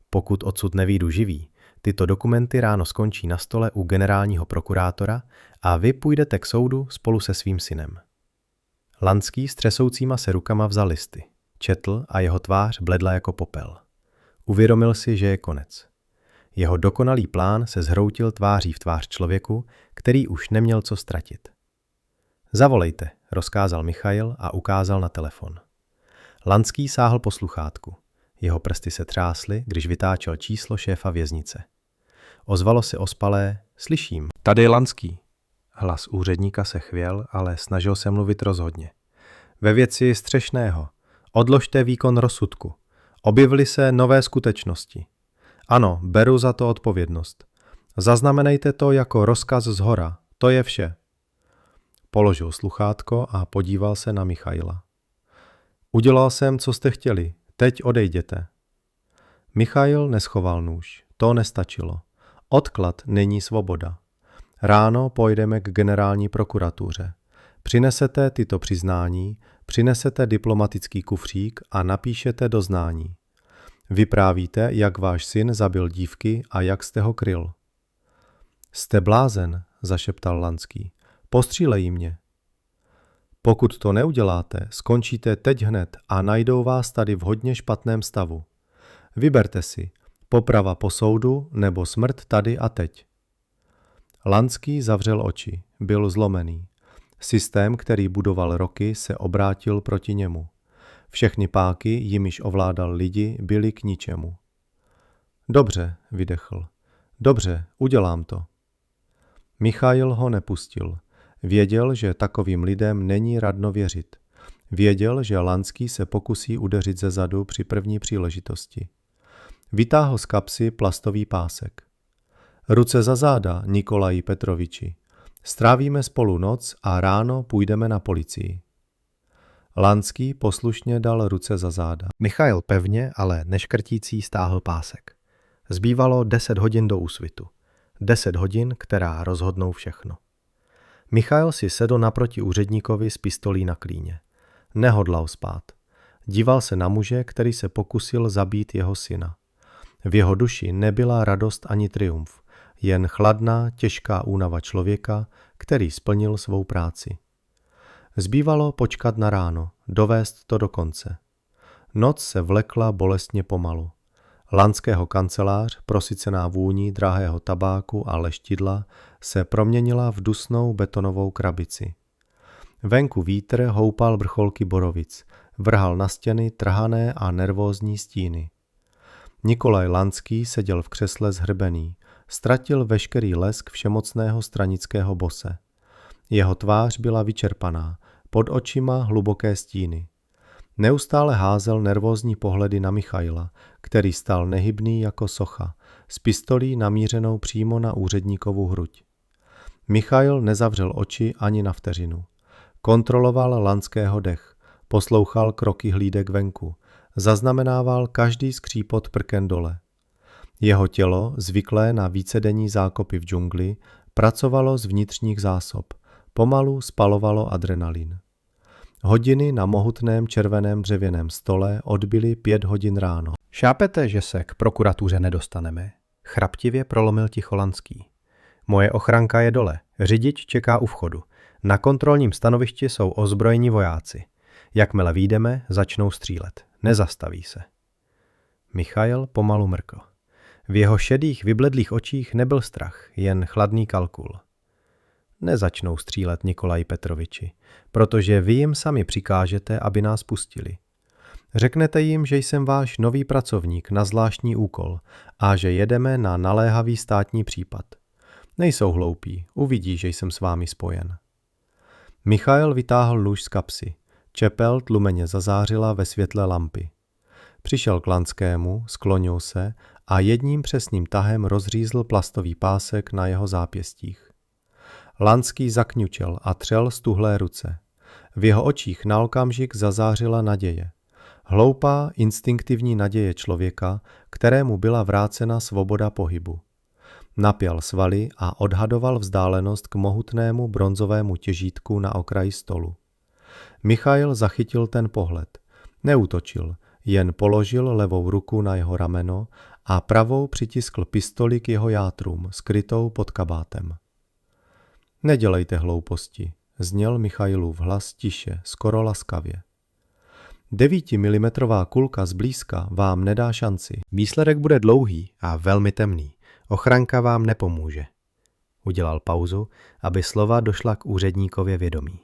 Pokud odsud nevyjdu živý, tyto dokumenty ráno skončí na stole u generálního prokurátora a vy půjdete k soudu spolu se svým synem. Lanský s třesoucíma se rukama vzal listy. Četl a jeho tvář bledla jako popel. Uvědomil si, že je konec. Jeho dokonalý plán se zhroutil tváří v tvář člověku, který už neměl co ztratit. Zavolejte, rozkázal Michał a ukázal na telefon. Lanský sáhl po sluchátku. Jeho prsty se třásly, když vytáčel číslo šéfa věznice. Ozvalo se ospalé, slyším. Tady je Lanský. Hlas úředníka se chvěl, ale snažil se mluvit rozhodně. Ve věci střešného. Odložte výkon rozsudku. Objevily se nové skutečnosti. Ano, beru za to odpovědnost. Zaznamenejte to jako rozkaz zhora. To je vše. Položil sluchátko a podíval se na Michaila. Udělal jsem, co jste chtěli. Teď odejděte. Michał neschoval nůž. To nestačilo. Odklad není svoboda. Ráno pojdeme k generální prokuratuře. Přinesete tyto přiznání, přinesete diplomatický kufřík a napíšete doznání. Vyprávíte, jak váš syn zabil dívky a jak jste ho kryl. Jste blázen, zašeptal Lanský. Postřílejí mě. Pokud to neuděláte, skončíte teď hned a najdou vás tady v hodně špatném stavu. Vyberte si, poprava po soudu nebo smrt tady a teď. Lanský zavřel oči, byl zlomený. Systém, který budoval roky, se obrátil proti němu. Všechny páky, jimiž ovládal lidi, byly k ničemu. Dobře, vydechl. Dobře, udělám to. Michail ho nepustil. Věděl, že takovým lidem není radno věřit. Věděl, že Lanský se pokusí udeřit ze zadu při první příležitosti. Vytáhl z kapsy plastový pásek. Ruce za záda, Nikolaji Petroviči. Strávíme spolu noc a ráno půjdeme na policii. Lanský poslušně dal ruce za záda. Michail pevně, ale neškrtící stáhl pásek. Zbývalo 10 hodin do úsvitu. 10 hodin, která rozhodnou všechno. Michail si sedl naproti úředníkovi s pistolí na klíně. Nehodlal spát. Díval se na muže, který se pokusil zabít jeho syna. V jeho duši nebyla radost ani triumf, jen chladná, těžká únava člověka, který splnil svou práci. Zbývalo počkat na ráno, dovést to do konce. Noc se vlekla bolestně pomalu. Lanského kancelář, prosycená vůní drahého tabáku a leštidla, se proměnila v dusnou betonovou krabici. Venku vítr houpal vrcholky borovic, vrhal na stěny trhané a nervózní stíny. Nikolaj Lanský seděl v křesle zhrbený, ztratil veškerý lesk všemocného stranického bose. Jeho tvář byla vyčerpaná, pod očima hluboké stíny. Neustále házel nervózní pohledy na Michaila, který stál nehybný jako socha, s pistolí namířenou přímo na úředníkovu hruď. Michail nezavřel oči ani na vteřinu. Kontroloval Lanského dech, poslouchal kroky hlídek venku, zaznamenával každý skřípot prken dole. Jeho tělo, zvyklé na vícedenní zákopy v džungli, pracovalo z vnitřních zásob, pomalu spalovalo adrenalin. Hodiny na mohutném červeném dřevěném stole odbyly 5 hodin ráno. Šápete, že se k prokuratuře nedostaneme? Chraptivě prolomil ticho Lanský. Moje ochranka je dole, řidič čeká u vchodu. Na kontrolním stanovišti jsou ozbrojení vojáci. Jakmile vyjdeme, začnou střílet. Nezastaví se. Michail pomalu mrkl. V jeho šedých, vybledlých očích nebyl strach, jen chladný kalkul. Nezačnou střílet, Nikolaji Petroviči, protože vy jim sami přikážete, aby nás pustili. Řeknete jim, že jsem váš nový pracovník na zvláštní úkol a že jedeme na naléhavý státní případ. Nejsou hloupí, uvidí, že jsem s vámi spojen. Michail vytáhl nůž z kapsy. Čepel tlumeně zazářila ve světle lampy. Přišel k Lanskému, sklonil se a jedním přesným tahem rozřízl plastový pásek na jeho zápěstích. Lanský zakňučel a třel stuhlé ruce. V jeho očích na okamžik zazářila naděje. Hloupá, instinktivní naděje člověka, kterému byla vrácena svoboda pohybu. Napěl svaly a odhadoval vzdálenost k mohutnému bronzovému těžítku na okraji stolu. Michail zachytil ten pohled. Neútočil, jen položil levou ruku na jeho rameno a pravou přitiskl pistoli k jeho játrům, skrytou pod kabátem. Nedělejte hlouposti, zněl Michailův hlas tiše, skoro laskavě. 9mm kulka zblízka vám nedá šanci. Výsledek bude dlouhý a velmi temný. Ochranka vám nepomůže. Udělal pauzu, aby slova došla k úředníkově vědomí.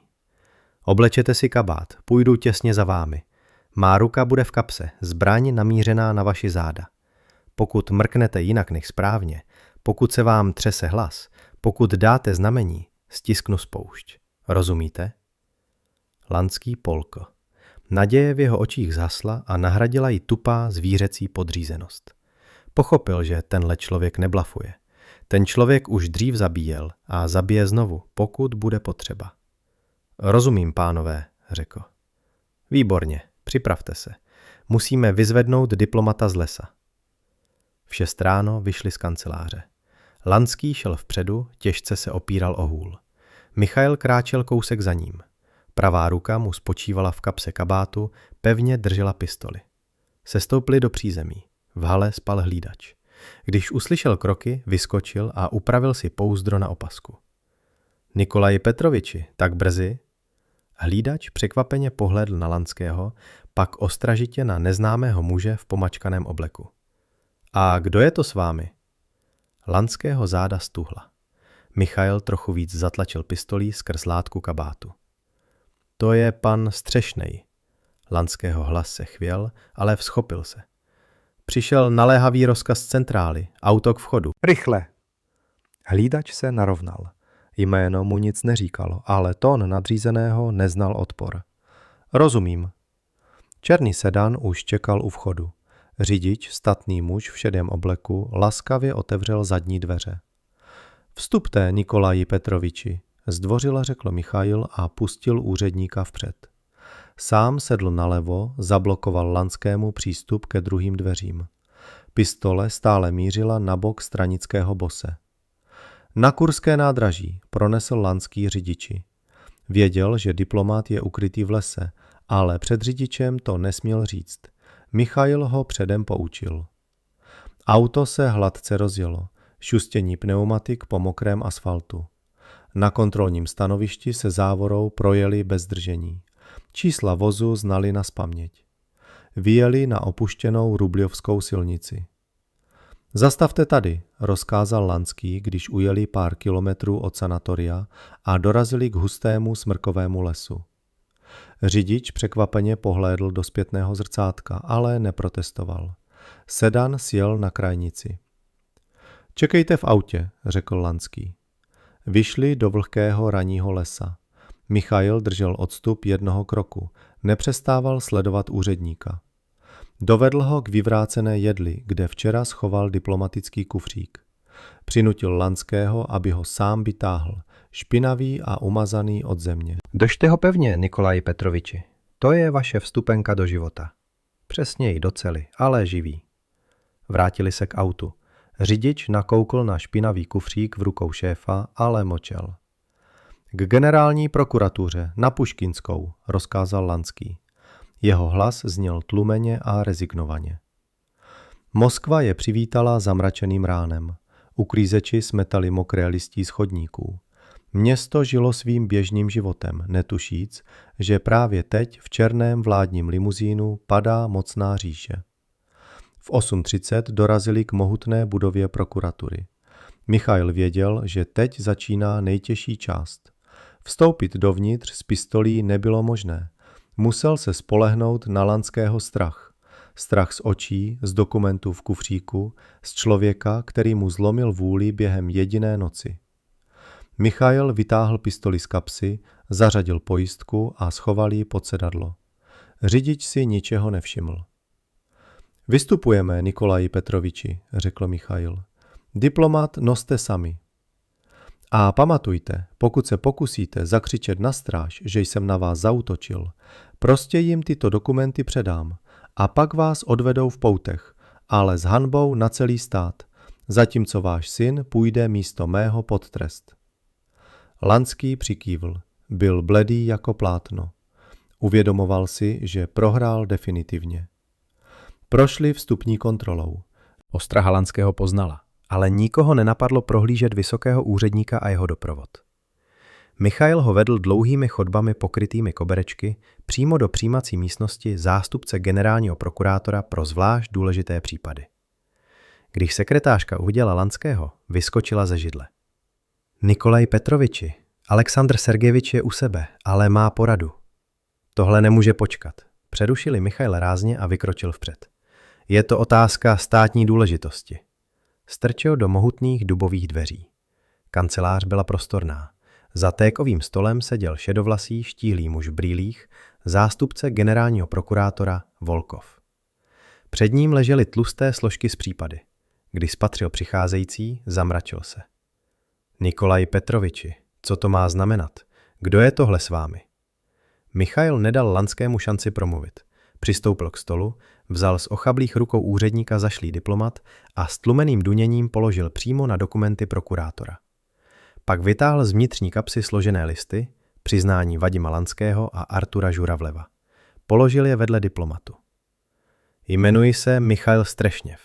Oblečete si kabát, půjdu těsně za vámi. Má ruka bude v kapse, zbraň namířená na vaši záda. Pokud mrknete jinak než správně, pokud se vám třese hlas, pokud dáte znamení, stisknu spoušť. Rozumíte? Lanský polkl. Naděje v jeho očích zhasla a nahradila ji tupá zvířecí podřízenost. Pochopil, že tenhle člověk neblafuje. Ten člověk už dřív zabíjel a zabije znovu, pokud bude potřeba. Rozumím, pánové, řekl. Výborně, připravte se. Musíme vyzvednout diplomata z lesa. V 6 ráno vyšli z kanceláře. Lanský šel vpředu, těžce se opíral o hůl. Michail kráčel kousek za ním. Pravá ruka mu spočívala v kapse kabátu, pevně držela pistoli. Sestoupili do přízemí. V hale spal hlídač. Když uslyšel kroky, vyskočil a upravil si pouzdro na opasku. Nikolaji Petroviči, tak brzy? Hlídač překvapeně pohlédl na Lanského, pak ostražitě na neznámého muže v pomačkaném obleku. A kdo je to s vámi? Lanského záda stuhla. Michail trochu víc zatlačil pistolí skrz látku kabátu. To je pan Střešnej. Lanského hlas se chvěl, ale vzchopil se. Přišel naléhavý rozkaz z centrály, auto k vchodu. Rychle! Hlídač se narovnal. Jméno mu nic neříkalo, ale tón nadřízeného neznal odpor. Rozumím. Černý sedan už čekal u vchodu. Řidič, statný muž v šedém obleku, laskavě otevřel zadní dveře. Vstupte, Nikolaji Petroviči, zdvořile řekl Michail a pustil úředníka vpřed. Sám sedl nalevo, zablokoval Lanskému přístup ke druhým dveřím. Pistole stále mířila na bok stranického bose. Na Kurské nádraží, pronesl Lanský řidiči. Věděl, že diplomat je ukrytý v lese, ale před řidičem to nesměl říct. Michail ho předem poučil. Auto se hladce rozjelo, šustění pneumatik po mokrém asfaltu. Na kontrolním stanovišti se závorou projeli bez zdržení. Čísla vozu znali nazpaměť. Vyjeli na opuštěnou Rubljovskou silnici. Zastavte tady, rozkázal Lanský, když ujeli pár kilometrů od sanatoria a dorazili k hustému smrkovému lesu. Řidič překvapeně pohlédl do zpětného zrcátka, ale neprotestoval. Sedan sjel na krajnici. Čekejte v autě, řekl Lanský. Vyšli do vlhkého ranního lesa. Michail držel odstup jednoho kroku, nepřestával sledovat úředníka. Dovedl ho k vyvrácené jedli, kde včera schoval diplomatický kufřík. Přinutil Lanského, aby ho sám vytáhl, špinavý a umazaný od země. Držte ho pevně, Nikolaji Petroviči. To je vaše vstupenka do života. Přesněji do cely, ale živý. Vrátili se k autu. Řidič nakoukl na špinavý kufřík v rukou šéfa, ale mlčel. K generální prokuratuře, na Puškinskou, rozkázal Lanský. Jeho hlas zněl tlumeně a rezignovaně. Moskva je přivítala zamračeným ránem. Uklízeči smetali mokré listí z chodníků. Město žilo svým běžným životem, netušíc, že právě teď v černém vládním limuzínu padá mocná říše. V 8:30 dorazili k mohutné budově prokuratury. Michail věděl, že teď začíná nejtěžší část. Vstoupit dovnitř s pistolí nebylo možné. Musel se spolehnout na Lanského strach. Strach z očí, z dokumentů v kufříku, z člověka, který mu zlomil vůli během jediné noci. Michail vytáhl pistoli z kapsy, zařadil pojistku a schoval ji pod sedadlo. Řidič si ničeho nevšiml. Vystupujeme, Nikolaji Petroviči, řekl Michail. Diplomat noste sami. A pamatujte, pokud se pokusíte zakřičet na stráž, že jsem na vás zaútočil, prostě jim tyto dokumenty předám a pak vás odvedou v poutech, ale s hanbou na celý stát, zatímco váš syn půjde místo mého pod trest. Lanský přikývl. Byl bledý jako plátno. Uvědomoval si, že prohrál definitivně. Prošli vstupní kontrolou. Ostraha Lanského poznala, ale nikoho nenapadlo prohlížet vysokého úředníka a jeho doprovod. Michail ho vedl dlouhými chodbami pokrytými koberečky přímo do přijímací místnosti zástupce generálního prokurátora pro zvlášť důležité případy. Když sekretářka uviděla Lanského, vyskočila ze židle. Nikolaj Petroviči, Aleksandr Sergejevič je u sebe, ale má poradu. Tohle nemůže počkat. Přerušili Michail rázně a vykročil vpřed. Je to otázka státní důležitosti. Strčil do mohutných dubových dveří. Kancelář byla prostorná. Za tékovým stolem seděl šedovlasý štíhlý muž v brýlích, zástupce generálního prokurátora Volkov. Před ním ležely tlusté složky z případy. Když spatřil přicházející, zamračil se. Nikolaji Petroviči, co to má znamenat? Kdo je tohle s vámi? Michail nedal Lanskému šanci promluvit. Přistoupil k stolu, vzal z ochablých rukou úředníka zašlý diplomat a s tlumeným duněním položil přímo na dokumenty prokurátora. Pak vytáhl z vnitřní kapsy složené listy, přiznání Vadima Lanského a Artura Žuravleva. Položil je vedle diplomatu. Jmenuji se Michail Strešněv.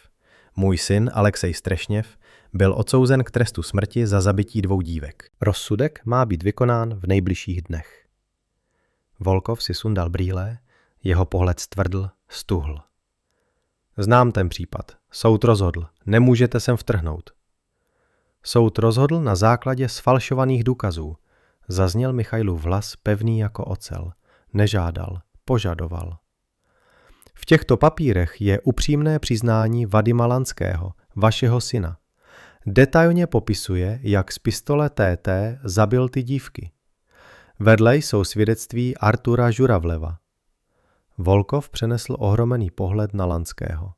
Můj syn Alexej Strešněv byl odsouzen k trestu smrti za zabití 2 dívek. Rozsudek má být vykonán v nejbližších dnech. Volkov si sundal brýle, jeho pohled stvrdl, stuhl. Znám ten případ. Soud rozhodl. Nemůžete sem vtrhnout. Soud rozhodl na základě sfalšovaných důkazů. Zazněl Michailův hlas pevný jako ocel. Nežádal, požadoval. V těchto papírech je upřímné přiznání Vadima Lanského, vašeho syna. Detailně popisuje, jak z pistole TT zabil ty dívky. Vedle jsou svědectví Artura Žuravleva. Volkov přenesl ohromený pohled na Lanského.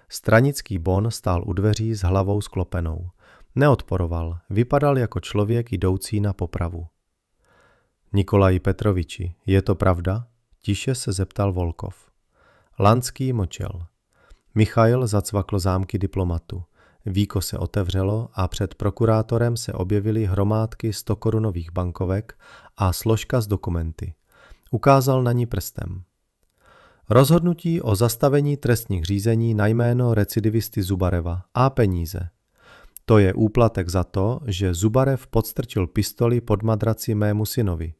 Stranický bon stál u dveří s hlavou sklopenou. Neodporoval, vypadal jako člověk jdoucí na popravu. Nikolaji Petroviči, je to pravda? Tiše se zeptal Volkov. Lanský mlčel. Michail zacvakl zámky diplomatu. Víko se otevřelo a před prokurátorem se objevily hromádky 100korunových bankovek a složka s dokumenty. Ukázal na ní prstem. Rozhodnutí o zastavení trestních řízení na jméno recidivisty Zubareva a peníze. To je úplatek za to, že Zubarev podstrčil pistoli pod madraci mému synovi.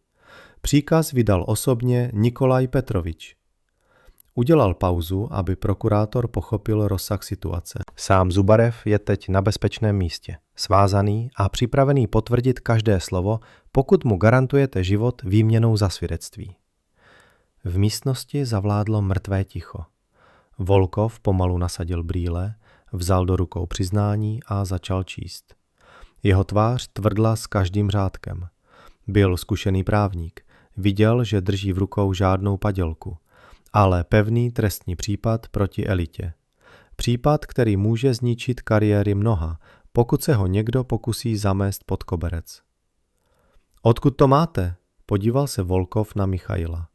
Příkaz vydal osobně Nikolaj Petrovič. Udělal pauzu, aby prokurátor pochopil rozsah situace. Sám Zubarev je teď na bezpečném místě, svázaný a připravený potvrdit každé slovo, pokud mu garantujete život výměnou za svědectví. V místnosti zavládlo mrtvé ticho. Volkov pomalu nasadil brýle, vzal do rukou přiznání a začal číst. Jeho tvář tvrdla s každým řádkem. Byl zkušený právník, viděl, že drží v rukou žádnou padělku, ale pevný trestní případ proti elitě. Případ, který může zničit kariéry mnoha, pokud se ho někdo pokusí zamést pod koberec. Odkud to máte? Podíval se Volkov na Michaila.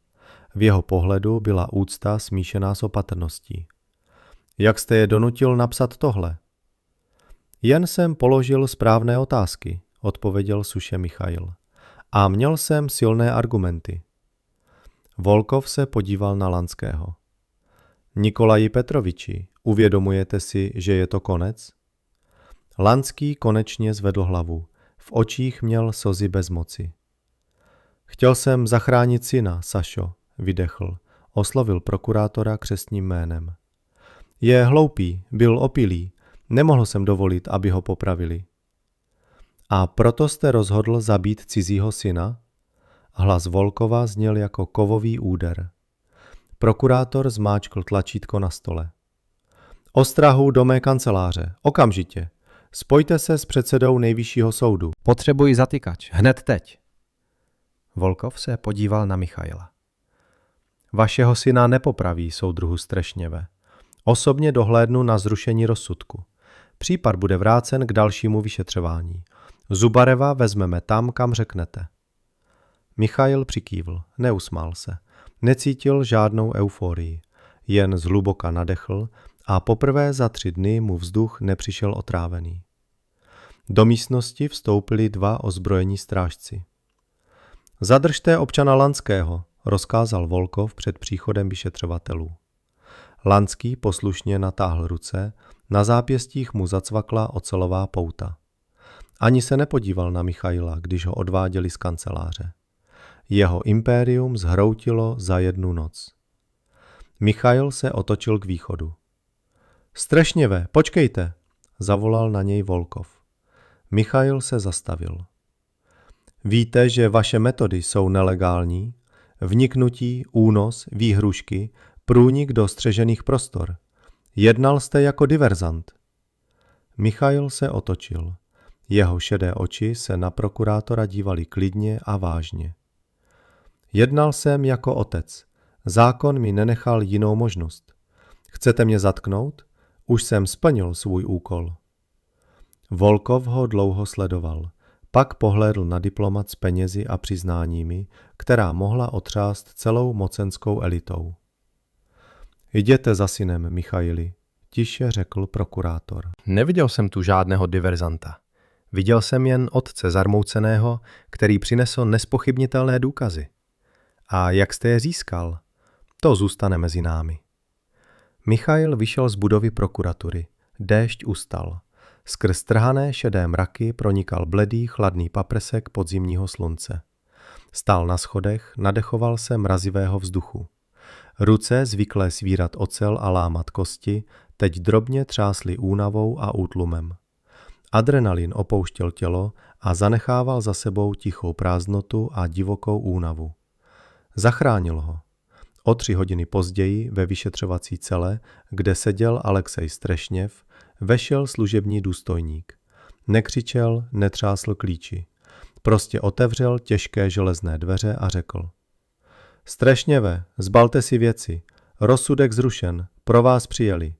V jeho pohledu byla úcta smíšená s opatrností. Jak jste je donutil napsat tohle? Jen jsem položil správné otázky, odpověděl suše Michail. A měl jsem silné argumenty. Volkov se podíval na Lanského. Nikolaji Petroviči, uvědomujete si, že je to konec? Lanský konečně zvedl hlavu. V očích měl slzy bezmoci. Chtěl jsem zachránit syna, Sašo, vydechl. Oslovil prokurátora křestním jménem. Je hloupý, byl opilý. Nemohl jsem dovolit, aby ho popravili. A proto jste rozhodl zabít cizího syna? Hlas Volkova zněl jako kovový úder. Prokurátor zmáčkl tlačítko na stole. Ostrahu do mé kanceláře, okamžitě. Spojte se s předsedou nejvyššího soudu. Potřebuji zatykač, hned teď. Volkov se podíval na Michaila. Vašeho syna nepopraví, soudruhu Strešněve. Osobně dohlédnu na zrušení rozsudku. Případ bude vrácen k dalšímu vyšetřování. Zubareva vezmeme tam, kam řeknete. Michail přikývl, neusmál se. Necítil žádnou euforii. Jen zhluboka nadechl a poprvé za 3 dny mu vzduch nepřišel otrávený. Do místnosti vstoupili 2 ozbrojení strážci. Zadržte občana Lanského, rozkázal Volkov před příchodem vyšetřovatelů. Lanský poslušně natáhl ruce, na zápěstích mu zacvakla ocelová pouta. Ani se nepodíval na Michaila, když ho odváděli z kanceláře. Jeho impérium zhroutilo za 1 noc. Michail se otočil k východu. Strešněve, počkejte, zavolal na něj Volkov. Michail se zastavil. Víte, že vaše metody jsou nelegální? Vniknutí, únos, výhrušky, průnik do střežených prostor. Jednal jste jako diverzant. Michail se otočil. Jeho šedé oči se na prokurátora dívaly klidně a vážně. Jednal jsem jako otec. Zákon mi nenechal jinou možnost. Chcete mě zatknout? Už jsem splnil svůj úkol. Volkov ho dlouho sledoval. Pak pohlédl na diplomat s penězi a přiznáními, která mohla otřást celou mocenskou elitou. Jděte za synem, Michaili, tiše řekl prokurátor. Neviděl jsem tu žádného diverzanta. Viděl jsem jen otce zarmouceného, který přinesl nespochybnitelné důkazy. A jak jste je získal? To zůstane mezi námi. Michail vyšel z budovy prokuratury. Déšť ustal. Skrz trhané šedé mraky pronikal bledý, chladný paprsek podzimního slunce. Stál na schodech, nadechoval se mrazivého vzduchu. Ruce, zvyklé svírat ocel a lámat kosti, teď drobně třásly únavou a útlumem. Adrenalin opouštěl tělo a zanechával za sebou tichou prázdnotu a divokou únavu. Zachránil ho. O 3 hodiny později ve vyšetřovací cele, kde seděl Alexej Strešněv, vešel služební důstojník. Nekřičel, netřásl klíči. Prostě otevřel těžké železné dveře a řekl: Strešněve, zbalte si věci, rozsudek zrušen, pro vás přijeli.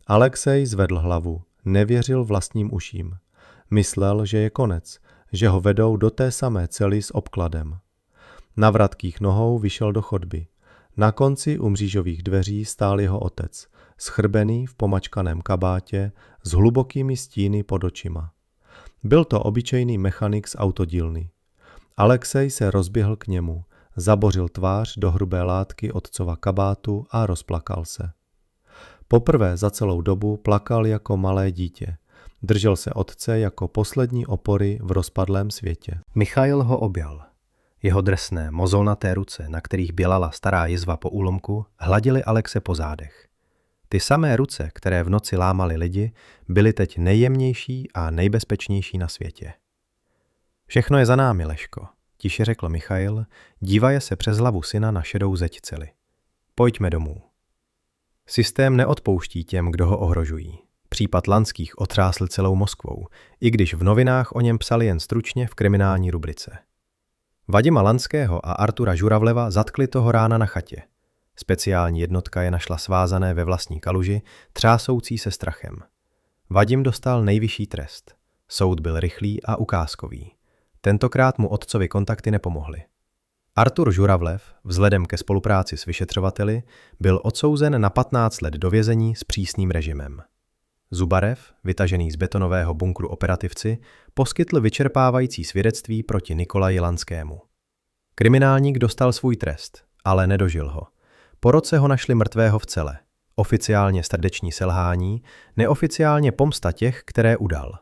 Alexej zvedl hlavu, nevěřil vlastním uším. Myslel, že je konec, že ho vedou do té samé cely s obkladem. Na vratkých nohou vyšel do chodby. Na konci u mřížových dveří stál jeho otec, schrbený v pomačkaném kabátě s hlubokými stíny pod očima. Byl to obyčejný mechanik z autodílny. Alexej se rozběhl k němu, zabořil tvář do hrubé látky otcova kabátu a rozplakal se. Poprvé za celou dobu plakal jako malé dítě. Držel se otce jako poslední opory v rozpadlém světě. Michail ho objal. Jeho drsné, mozolnaté ruce, na kterých bělala stará jizva po úlomku, hladily Alexe po zádech. Ty samé ruce, které v noci lámaly lidi, byly teď nejjemnější a nejbezpečnější na světě. Všechno je za námi, Leško, tiše řekl Michail, dívaje se přes hlavu syna na šedou zeď cely. Pojďme domů. Systém neodpouští těm, kdo ho ohrožují. Případ Lanských otřásl celou Moskvou, i když v novinách o něm psali jen stručně v kriminální rubrice. Vadima Lanského a Artura Žuravleva zatkli toho rána na chatě. Speciální jednotka je našla svázané ve vlastní kaluži, třásoucí se strachem. Vadim dostal nejvyšší trest. Soud byl rychlý a ukázkový. Tentokrát mu otcovi kontakty nepomohly. Artur Žuravlev, vzhledem ke spolupráci s vyšetřovateli, byl odsouzen na 15 let do vězení s přísným režimem. Zubarev, vytažený z betonového bunkru operativci, poskytl vyčerpávající svědectví proti Nikolaji Lanskému. Kriminálník dostal svůj trest, ale nedožil ho. Po roce ho našli mrtvého v cele. Oficiálně srdeční selhání, neoficiálně pomsta těch, které udal.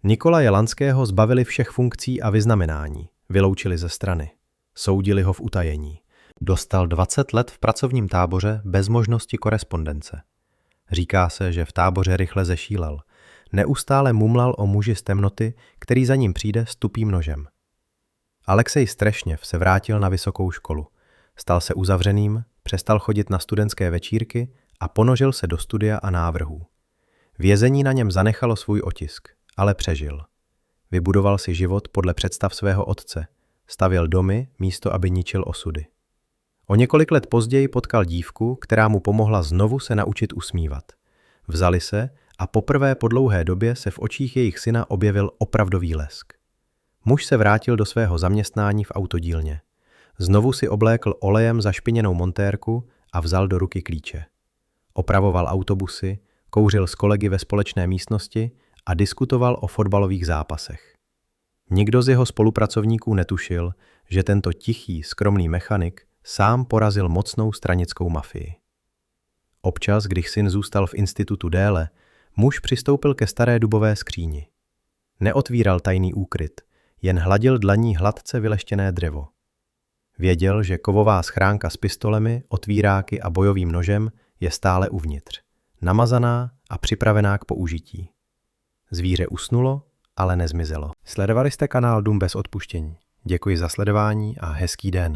Nikolaje Lanského zbavili všech funkcí a vyznamenání, vyloučili ze strany. Soudili ho v utajení. Dostal 20 let v pracovním táboře bez možnosti korespondence. Říká se, že v táboře rychle zešílel. Neustále mumlal o muži z temnoty, který za ním přijde s tupým nožem. Alexej Strešněv se vrátil na vysokou školu. Stal se uzavřeným, přestal chodit na studentské večírky a ponožil se do studia a návrhů. Vězení na něm zanechalo svůj otisk, ale přežil. Vybudoval si život podle představ svého otce. Stavěl domy, místo aby ničil osudy. O několik let později potkal dívku, která mu pomohla znovu se naučit usmívat. Vzali se a poprvé po dlouhé době se v očích jejich syna objevil opravdový lesk. Muž se vrátil do svého zaměstnání v autodílně. Znovu si oblékl olejem zašpiněnou montérku a vzal do ruky klíče. Opravoval autobusy, kouřil s kolegy ve společné místnosti a diskutoval o fotbalových zápasech. Nikdo z jeho spolupracovníků netušil, že tento tichý, skromný mechanik sám porazil mocnou stranickou mafii. Občas, když syn zůstal v institutu déle, muž přistoupil ke staré dubové skříni. Neotvíral tajný úkryt, jen hladil dlaní hladce vyleštěné dřevo. Věděl, že kovová schránka s pistolemi, otvíráky a bojovým nožem je stále uvnitř, namazaná a připravená k použití. Zvíře usnulo, ale nezmizelo. Sledovali jste kanál Dům bez odpuštění. Děkuji za sledování a hezký den.